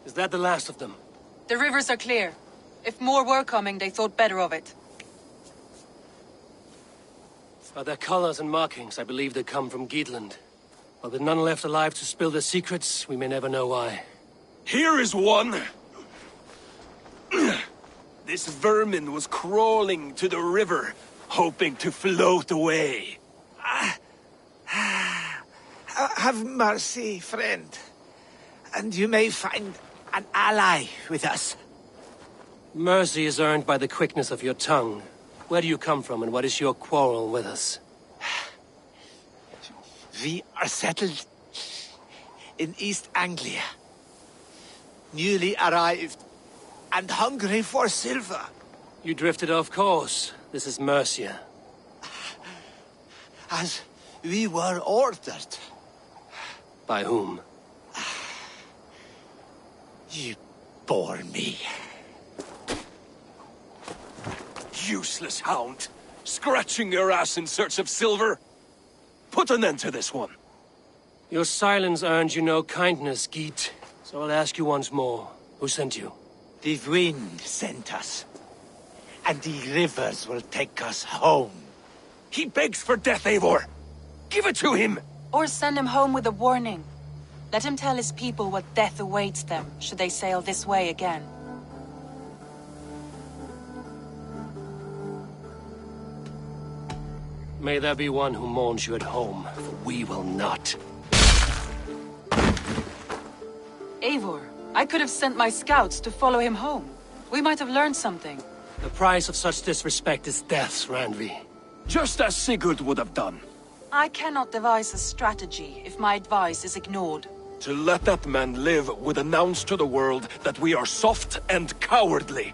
Is that the last of them? The rivers are clear. If more were coming, they thought better of it. By their colors and markings, I believe they come from Geatland. But with none left alive to spill their secrets, we may never know why. Here is one! This vermin was crawling to the river, hoping to float away. Have mercy, friend. And you may find an ally with us. Mercy is earned by the quickness of your tongue. Where do you come from, and what is your quarrel with us? We are settled in East Anglia. Newly arrived and hungry for silver. You drifted off course. This is Mercia. As we were ordered. By whom? You bore me. Useless hound! Scratching your ass in search of silver! Put an end to this one! Your silence earned you no kindness, Geet. So I'll ask you once more. Who sent you? The wind sent us. And the rivers will take us home. He begs for death, Eivor! Give it to him! Or send him home with a warning. Let him tell his people what death awaits them, should they sail this way again. May there be one who mourns you at home, for we will not. Eivor, I could have sent my scouts to follow him home. We might have learned something. The price of such disrespect is death, Randvi. Just as Sigurd would have done. I cannot devise a strategy if my advice is ignored. To let that man live would announce to the world that we are soft and cowardly.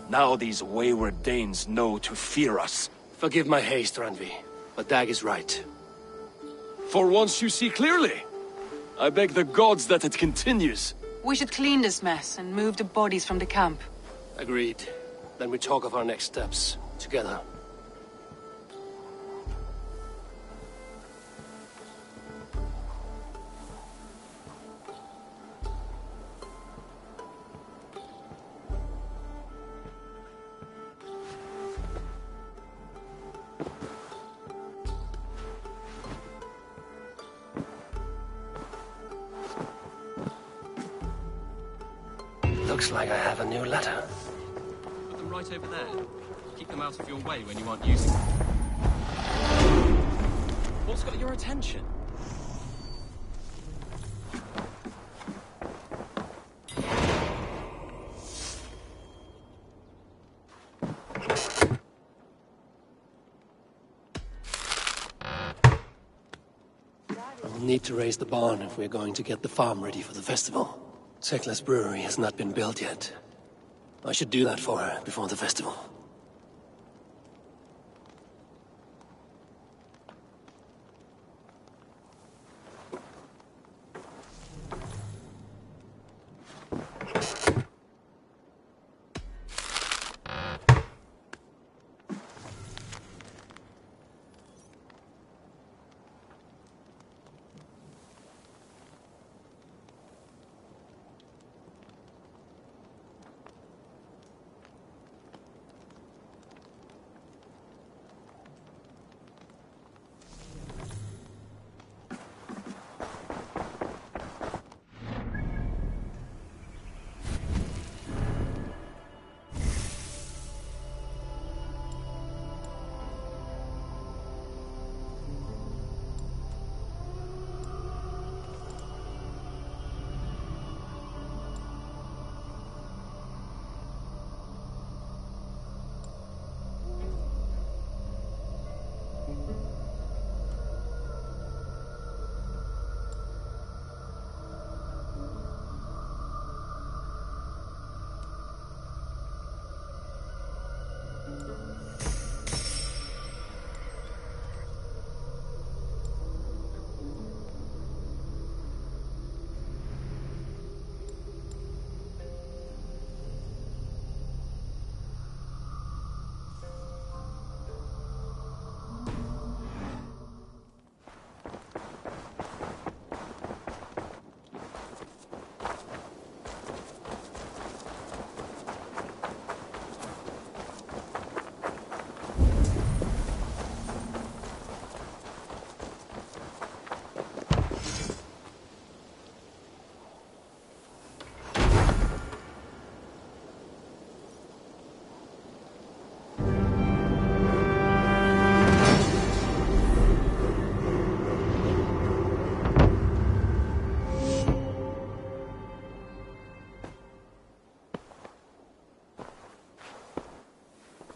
Now these wayward Danes know to fear us. Forgive my haste, Randvi, but Dag is right. For once you see clearly. I beg the gods that it continues. We should clean this mess and move the bodies from the camp. Agreed. Then we talk of our next steps, together. Looks like I have a new letter. Put them right over there. Keep them out of your way when you aren't using them. What's got your attention? We'll need to raise the barn if we're going to get the farm ready for the festival. Tekla's brewery has not been built yet. I should do that for her before the festival.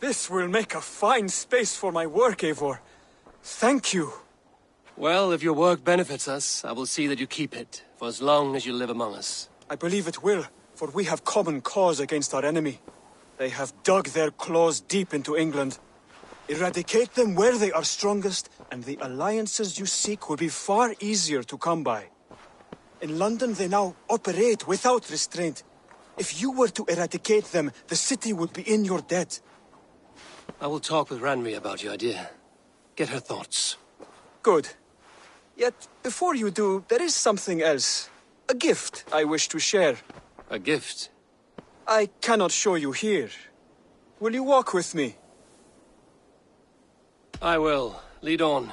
This will make a fine space for my work, Eivor. Thank you. Well, if your work benefits us, I will see that you keep it, for as long as you live among us. I believe it will, for we have common cause against our enemy. They have dug their claws deep into England. Eradicate them where they are strongest, and the alliances you seek will be far easier to come by. In London, they now operate without restraint. If you were to eradicate them, the city would be in your debt. I will talk with Ranvi about your idea. Get her thoughts. Good. Yet, before you do, there is something else. A gift I wish to share. A gift? I cannot show you here. Will you walk with me? I will. Lead on.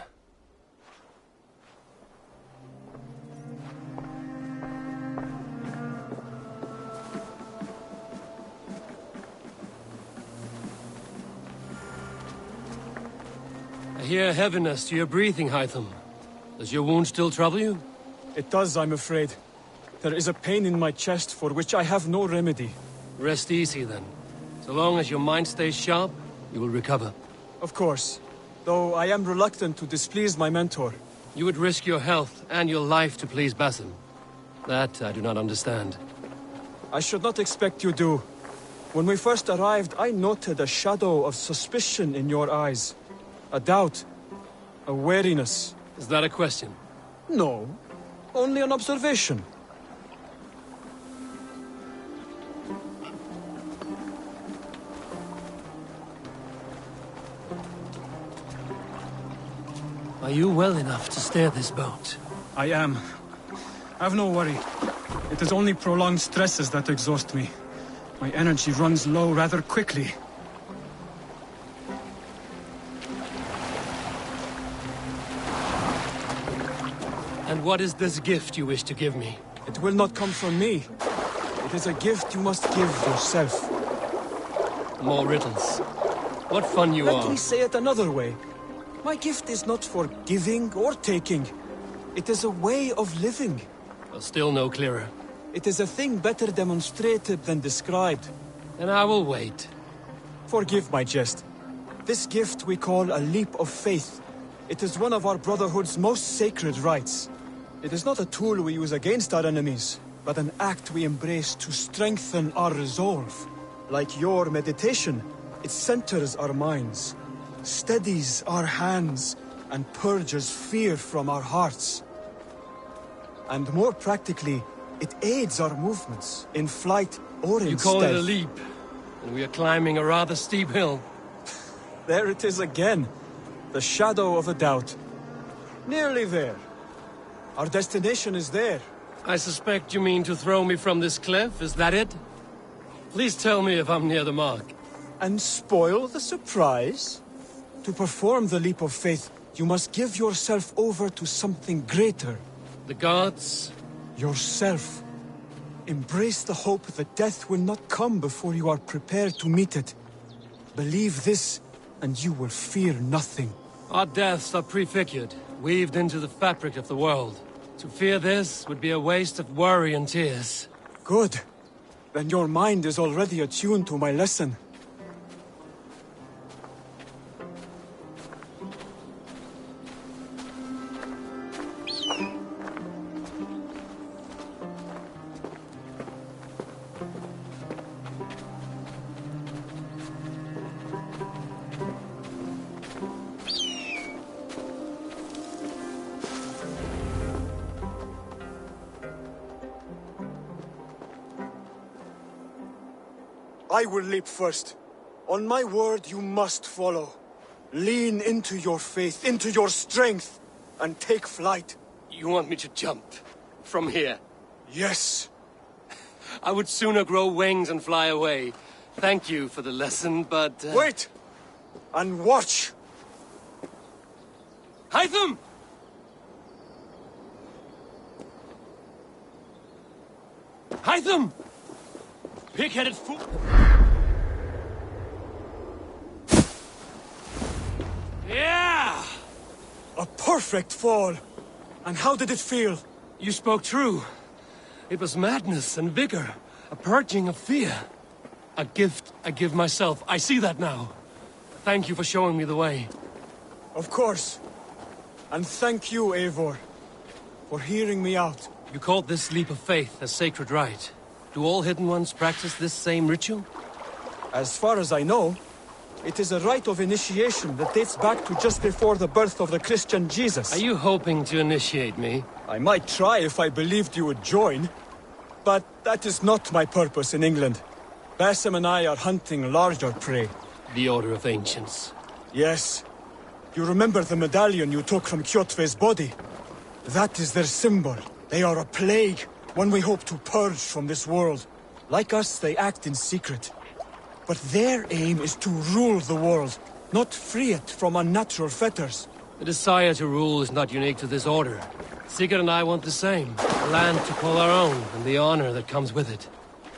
I hear heaviness to your breathing, Hytham. Does your wound still trouble you? It does, I'm afraid. There is a pain in my chest for which I have no remedy. Rest easy, then. So long as your mind stays sharp, you will recover. Of course. Though I am reluctant to displease my mentor. You would risk your health and your life to please Basim. That I do not understand. I should not expect you do. When we first arrived, I noted a shadow of suspicion in your eyes. A doubt. A wariness. Is that a question? No. Only an observation. Are you well enough to steer this boat? I am. Have no worry. It is only prolonged stresses that exhaust me. My energy runs low rather quickly. And what is this gift you wish to give me? It will not come from me. It is a gift you must give yourself. More riddles. What fun you are. Let me say it another way. My gift is not for giving or taking. It is a way of living. Well, still no clearer. It is a thing better demonstrated than described. Then I will wait. Forgive my jest. This gift we call a leap of faith. It is one of our Brotherhood's most sacred rites. It is not a tool we use against our enemies, but an act we embrace to strengthen our resolve. Like your meditation, it centers our minds, steadies our hands, and purges fear from our hearts. And more practically, it aids our movements, in flight or in stealth. You call it a leap, and we are climbing a rather steep hill. There it is again, the shadow of a doubt. Nearly there. Our destination is there. I suspect you mean to throw me from this cliff, is that it? Please tell me if I'm near the mark. And spoil the surprise? To perform the leap of faith, you must give yourself over to something greater. The gods? Yourself. Embrace the hope that death will not come before you are prepared to meet it. Believe this, and you will fear nothing. Our deaths are prefigured, weaved into the fabric of the world. To fear this would be a waste of worry and tears. Good. Then your mind is already attuned to my lesson. I will leap first. On my word, you must follow. Lean into your faith, into your strength, and take flight. You want me to jump? From here? Yes. I would sooner grow wings and fly away. Thank you for the lesson, but... Wait! And watch! Hytham! Hytham! Pig-headed fool! Yeah! A perfect fall! And how did it feel? You spoke true. It was madness and vigor, a purging of fear. A gift I give myself. I see that now. Thank you for showing me the way. Of course. And thank you, Eivor, for hearing me out. You called this leap of faith a sacred rite. Do all Hidden Ones practice this same ritual? As far as I know, it is a rite of initiation that dates back to just before the birth of the Christian Jesus. Are you hoping to initiate me? I might try if I believed you would join. But that is not my purpose in England. Basim and I are hunting larger prey. The Order of Ancients. Yes. You remember the medallion you took from Kjotve's body? That is their symbol. They are a plague, one we hope to purge from this world. Like us, they act in secret. But their aim is to rule the world, not free it from unnatural fetters. The desire to rule is not unique to this order. Sigurd and I want the same. A land to call our own, and the honor that comes with it.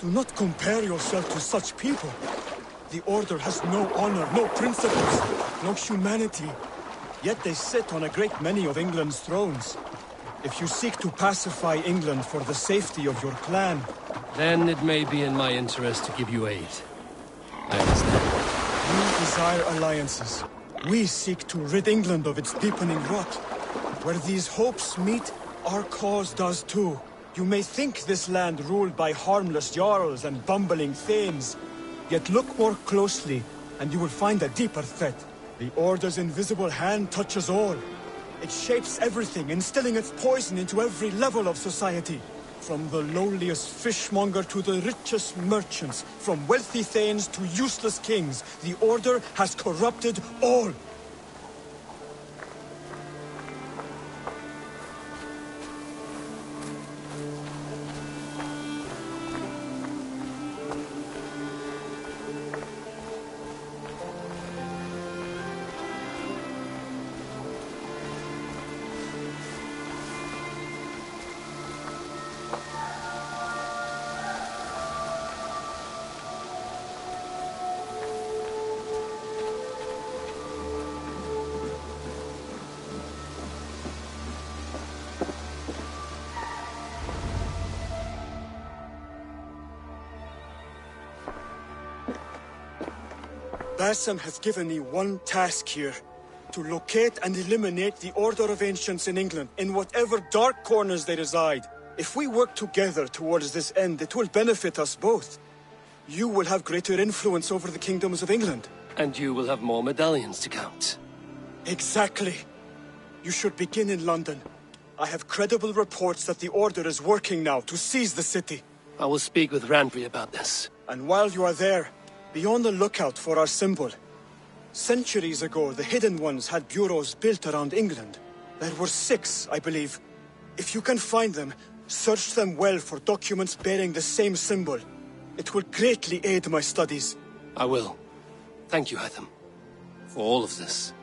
Do not compare yourself to such people. The Order has no honor, no principles, no humanity. Yet they sit on a great many of England's thrones. If you seek to pacify England for the safety of your clan... Then it may be in my interest to give you aid. I understand. You desire alliances. We seek to rid England of its deepening rot. Where these hopes meet, our cause does too. You may think this land ruled by harmless jarls and bumbling thanes. Yet look more closely, and you will find a deeper threat. The Order's invisible hand touches all. It shapes everything, instilling its poison into every level of society. From the lowliest fishmonger to the richest merchants, from wealthy thanes to useless kings, the Order has corrupted all. Bassam has given me one task here. To locate and eliminate the Order of Ancients in England, in whatever dark corners they reside. If we work together towards this end, it will benefit us both. You will have greater influence over the kingdoms of England. And you will have more medallions to count. Exactly. You should begin in London. I have credible reports that the Order is working now to seize the city. I will speak with Randbury about this. And while you are there, be on the lookout for our symbol. Centuries ago, the Hidden Ones had bureaus built around England. There were 6, I believe. If you can find them, search them well for documents bearing the same symbol. It will greatly aid my studies. I will. Thank you, Hytham, for all of this.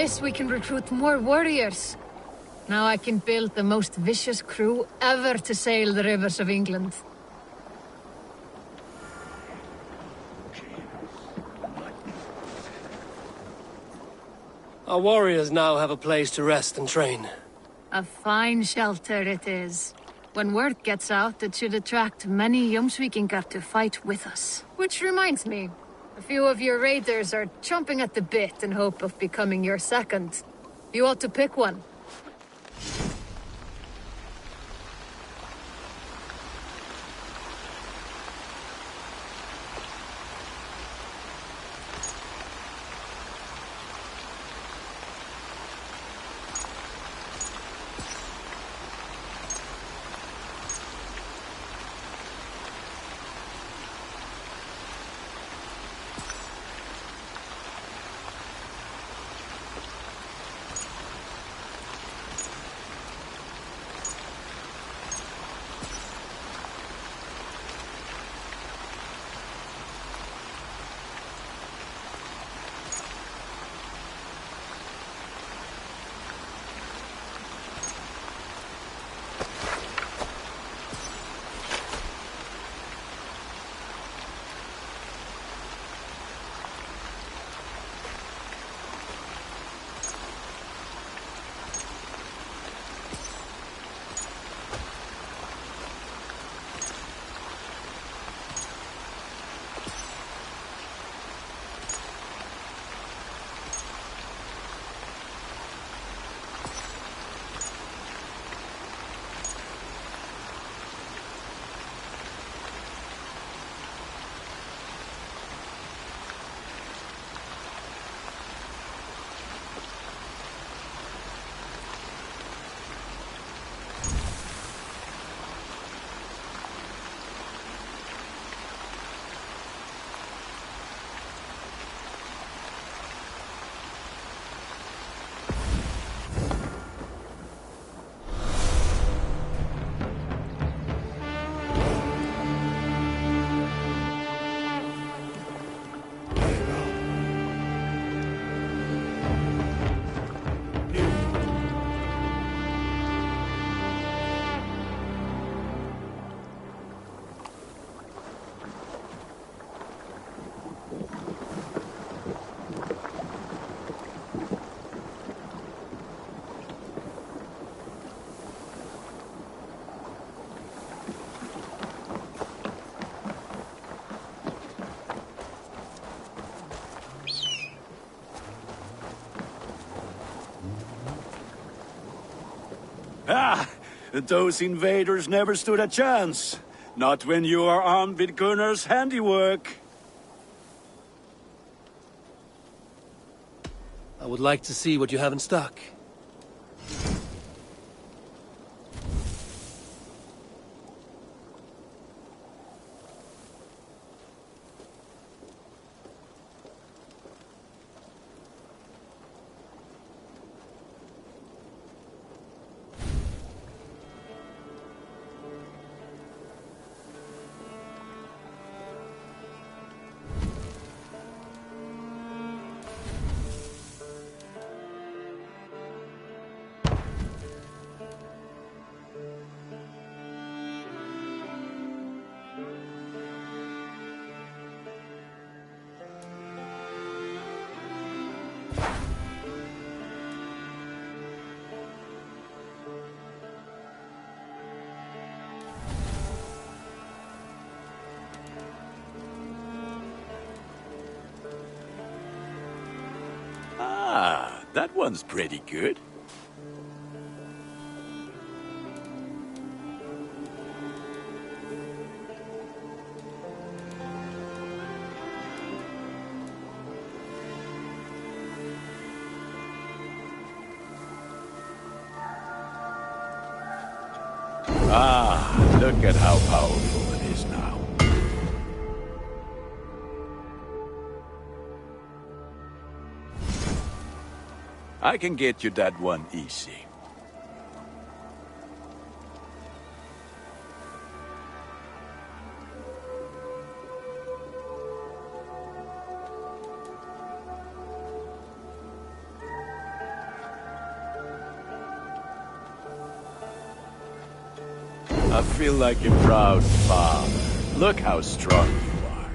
this, we can recruit more warriors. Now I can build the most vicious crew ever to sail the rivers of England. Our warriors now have a place to rest and train. A fine shelter it is. When word gets out, it should attract many Jomsvikingar to fight with us. Which reminds me, a few of your raiders are chomping at the bit in hope of becoming your second. You ought to pick one. Ah, those invaders never stood a chance. Not when you are armed with Gunnar's handiwork. I would like to see what you have in stock. Ah, that one's pretty good. Ah, look at how powerful it is now. I can get you that one easy. I feel like a proud father. Look how strong you are.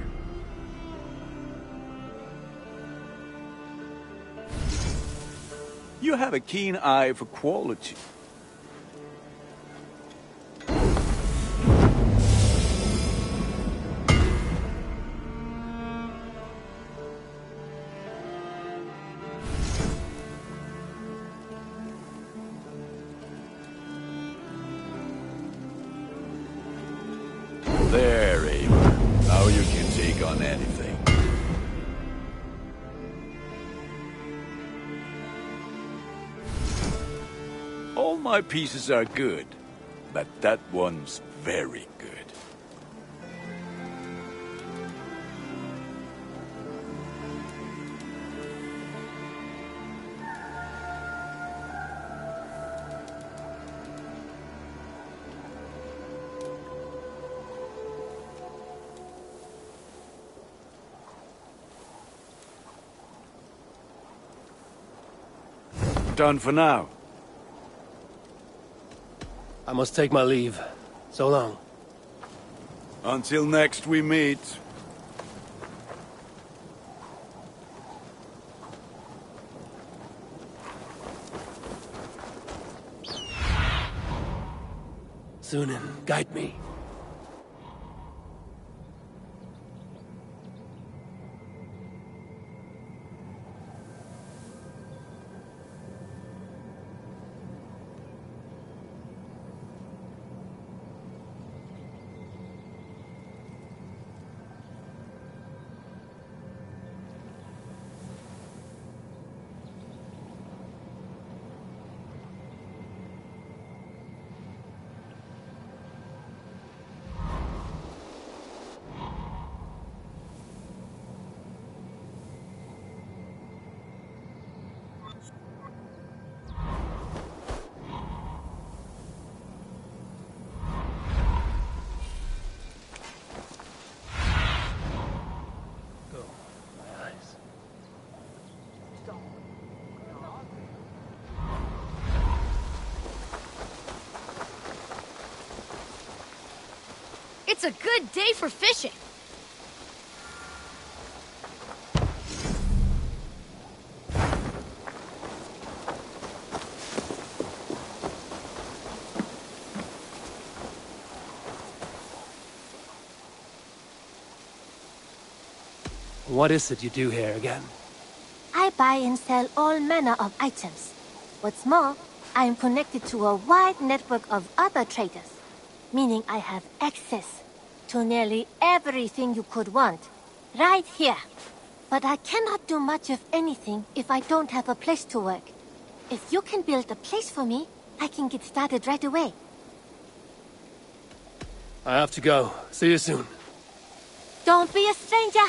You have a keen eye for quality. There, Eivor. Now you can take on anything. All my pieces are good, but that one's very good. Done for now. I must take my leave. So long. Until next we meet. Sunan, guide me. It's a good day for fishing. What is it you do here again? I buy and sell all manner of items. What's more, I am connected to a wide network of other traders, meaning I have access to nearly everything you could want, right here. But I cannot do much of anything if I don't have a place to work. If you can build a place for me, I can get started right away. I have to go. See you soon. Don't be a stranger!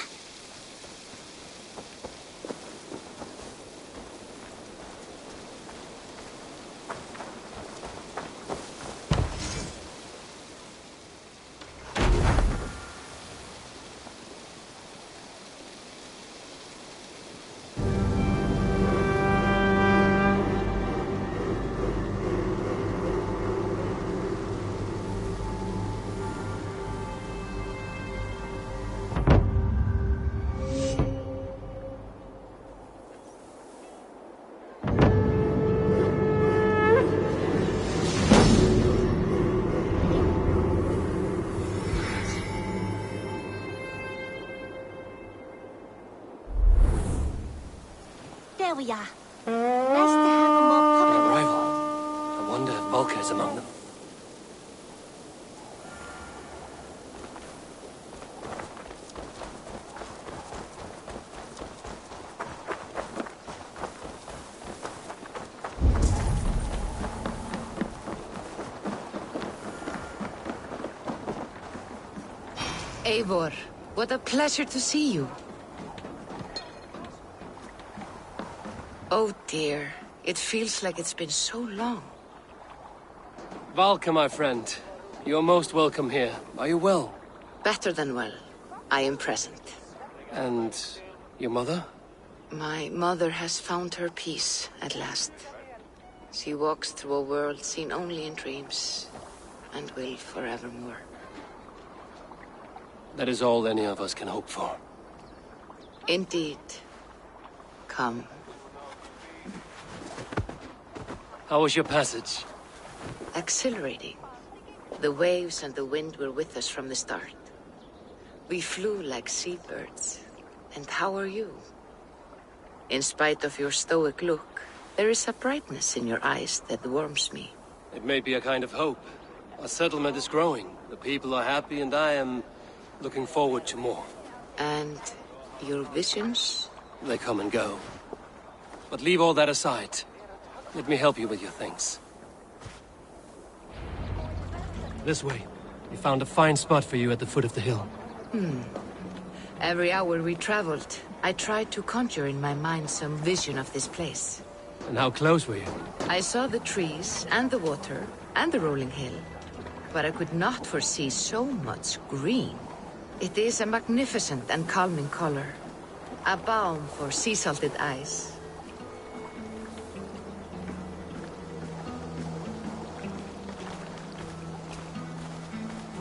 There we are. Nice to have a more An public... arrival. I wonder if Volker is among them. Eivor, what a pleasure to see you. Oh dear, it feels like it's been so long. Valka, my friend. You're most welcome here. Are you well? Better than well. I am present. And your mother? My mother has found her peace at last. She walks through a world seen only in dreams, and will forevermore. That is all any of us can hope for. Indeed. Come. How was your passage? Exhilarating. The waves and the wind were with us from the start. We flew like seabirds. And how are you? In spite of your stoic look, there is a brightness in your eyes that warms me. It may be a kind of hope. Our settlement is growing. The people are happy and I am looking forward to more. And your visions? They come and go. But leave all that aside. Let me help you with your things. This way. We found a fine spot for you at the foot of the hill. Every hour we traveled, I tried to conjure in my mind some vision of this place. And how close were you? I saw the trees, and the water, and the rolling hill. But I could not foresee so much green. It is a magnificent and calming color. A balm for sea-salted eyes.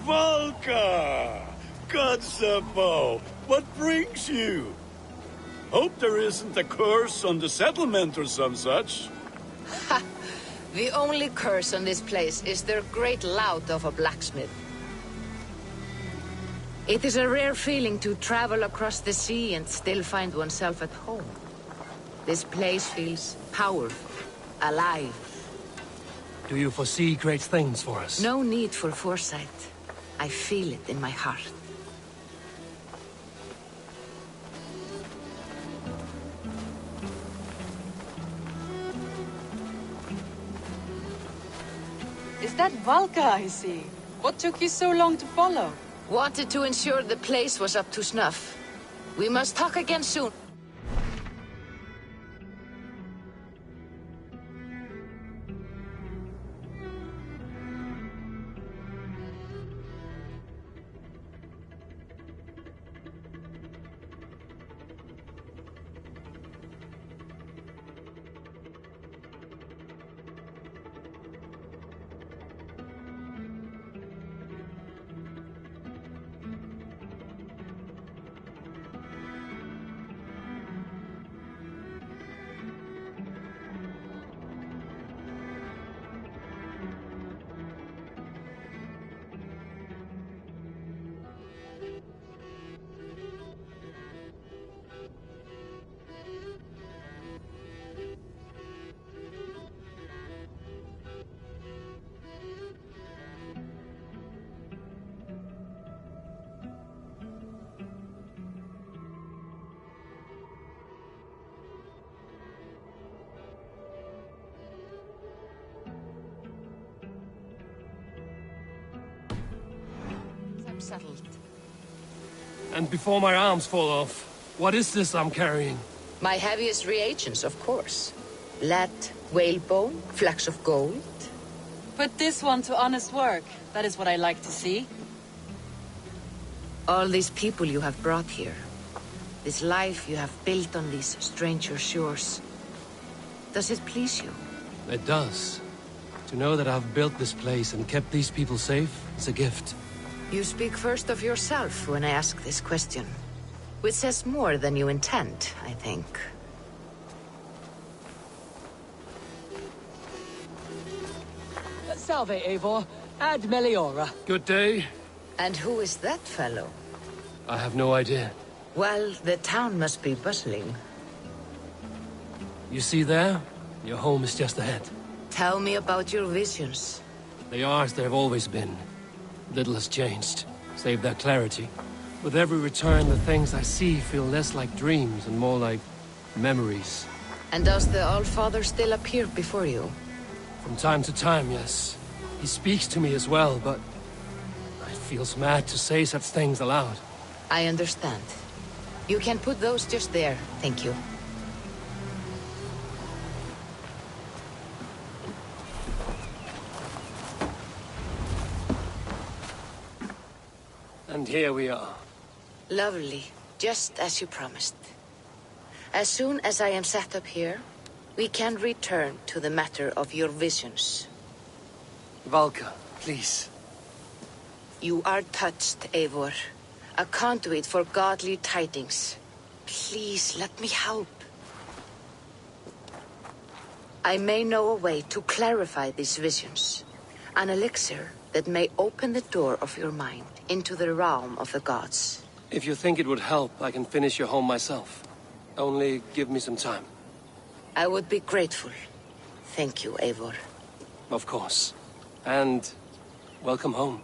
Valka! Kotzebue! What brings you? Hope there isn't a curse on the settlement or some such. Ha! The only curse on this place is their great lout of a blacksmith. It is a rare feeling to travel across the sea and still find oneself at home. This place feels powerful, alive. Do you foresee great things for us? No need for foresight. I feel it in my heart. Is that Valka I see? What took you so long to follow? Wanted to ensure the place was up to snuff. We must talk again soon. settled. And before my arms fall off, what is this I'm carrying? My heaviest reagents, of course. Lead, whalebone, flecks of gold. Put this one to honest work. That is what I like to see. All these people you have brought here. This life you have built on these stranger shores. Does it please you? It does. To know that I've built this place and kept these people safe is a gift. You speak first of yourself when I ask this question. Which says more than you intend, I think. Salve, Eivor. Ad Meliora. Good day. And who is that fellow? I have no idea. Well, the town must be bustling. You see there? Your home is just ahead. Tell me about your visions. They are as they have always been. Little has changed, save their clarity. With every return, the things I see feel less like dreams and more like memories. And does the Allfather still appear before you? From time to time, yes. He speaks to me as well, but it feels mad to say such things aloud. I understand. You can put those just there, thank you. And here we are. Lovely, just as you promised. As soon as I am set up here, we can return to the matter of your visions. Valka, please. You are touched, Eivor. A conduit for godly tidings. Please, let me help. I may know a way to clarify these visions. An elixir that may open the door of your mind into the realm of the gods. If you think it would help, I can finish your home myself. Only give me some time. I would be grateful. Thank you, Eivor. Of course. And welcome home.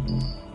you.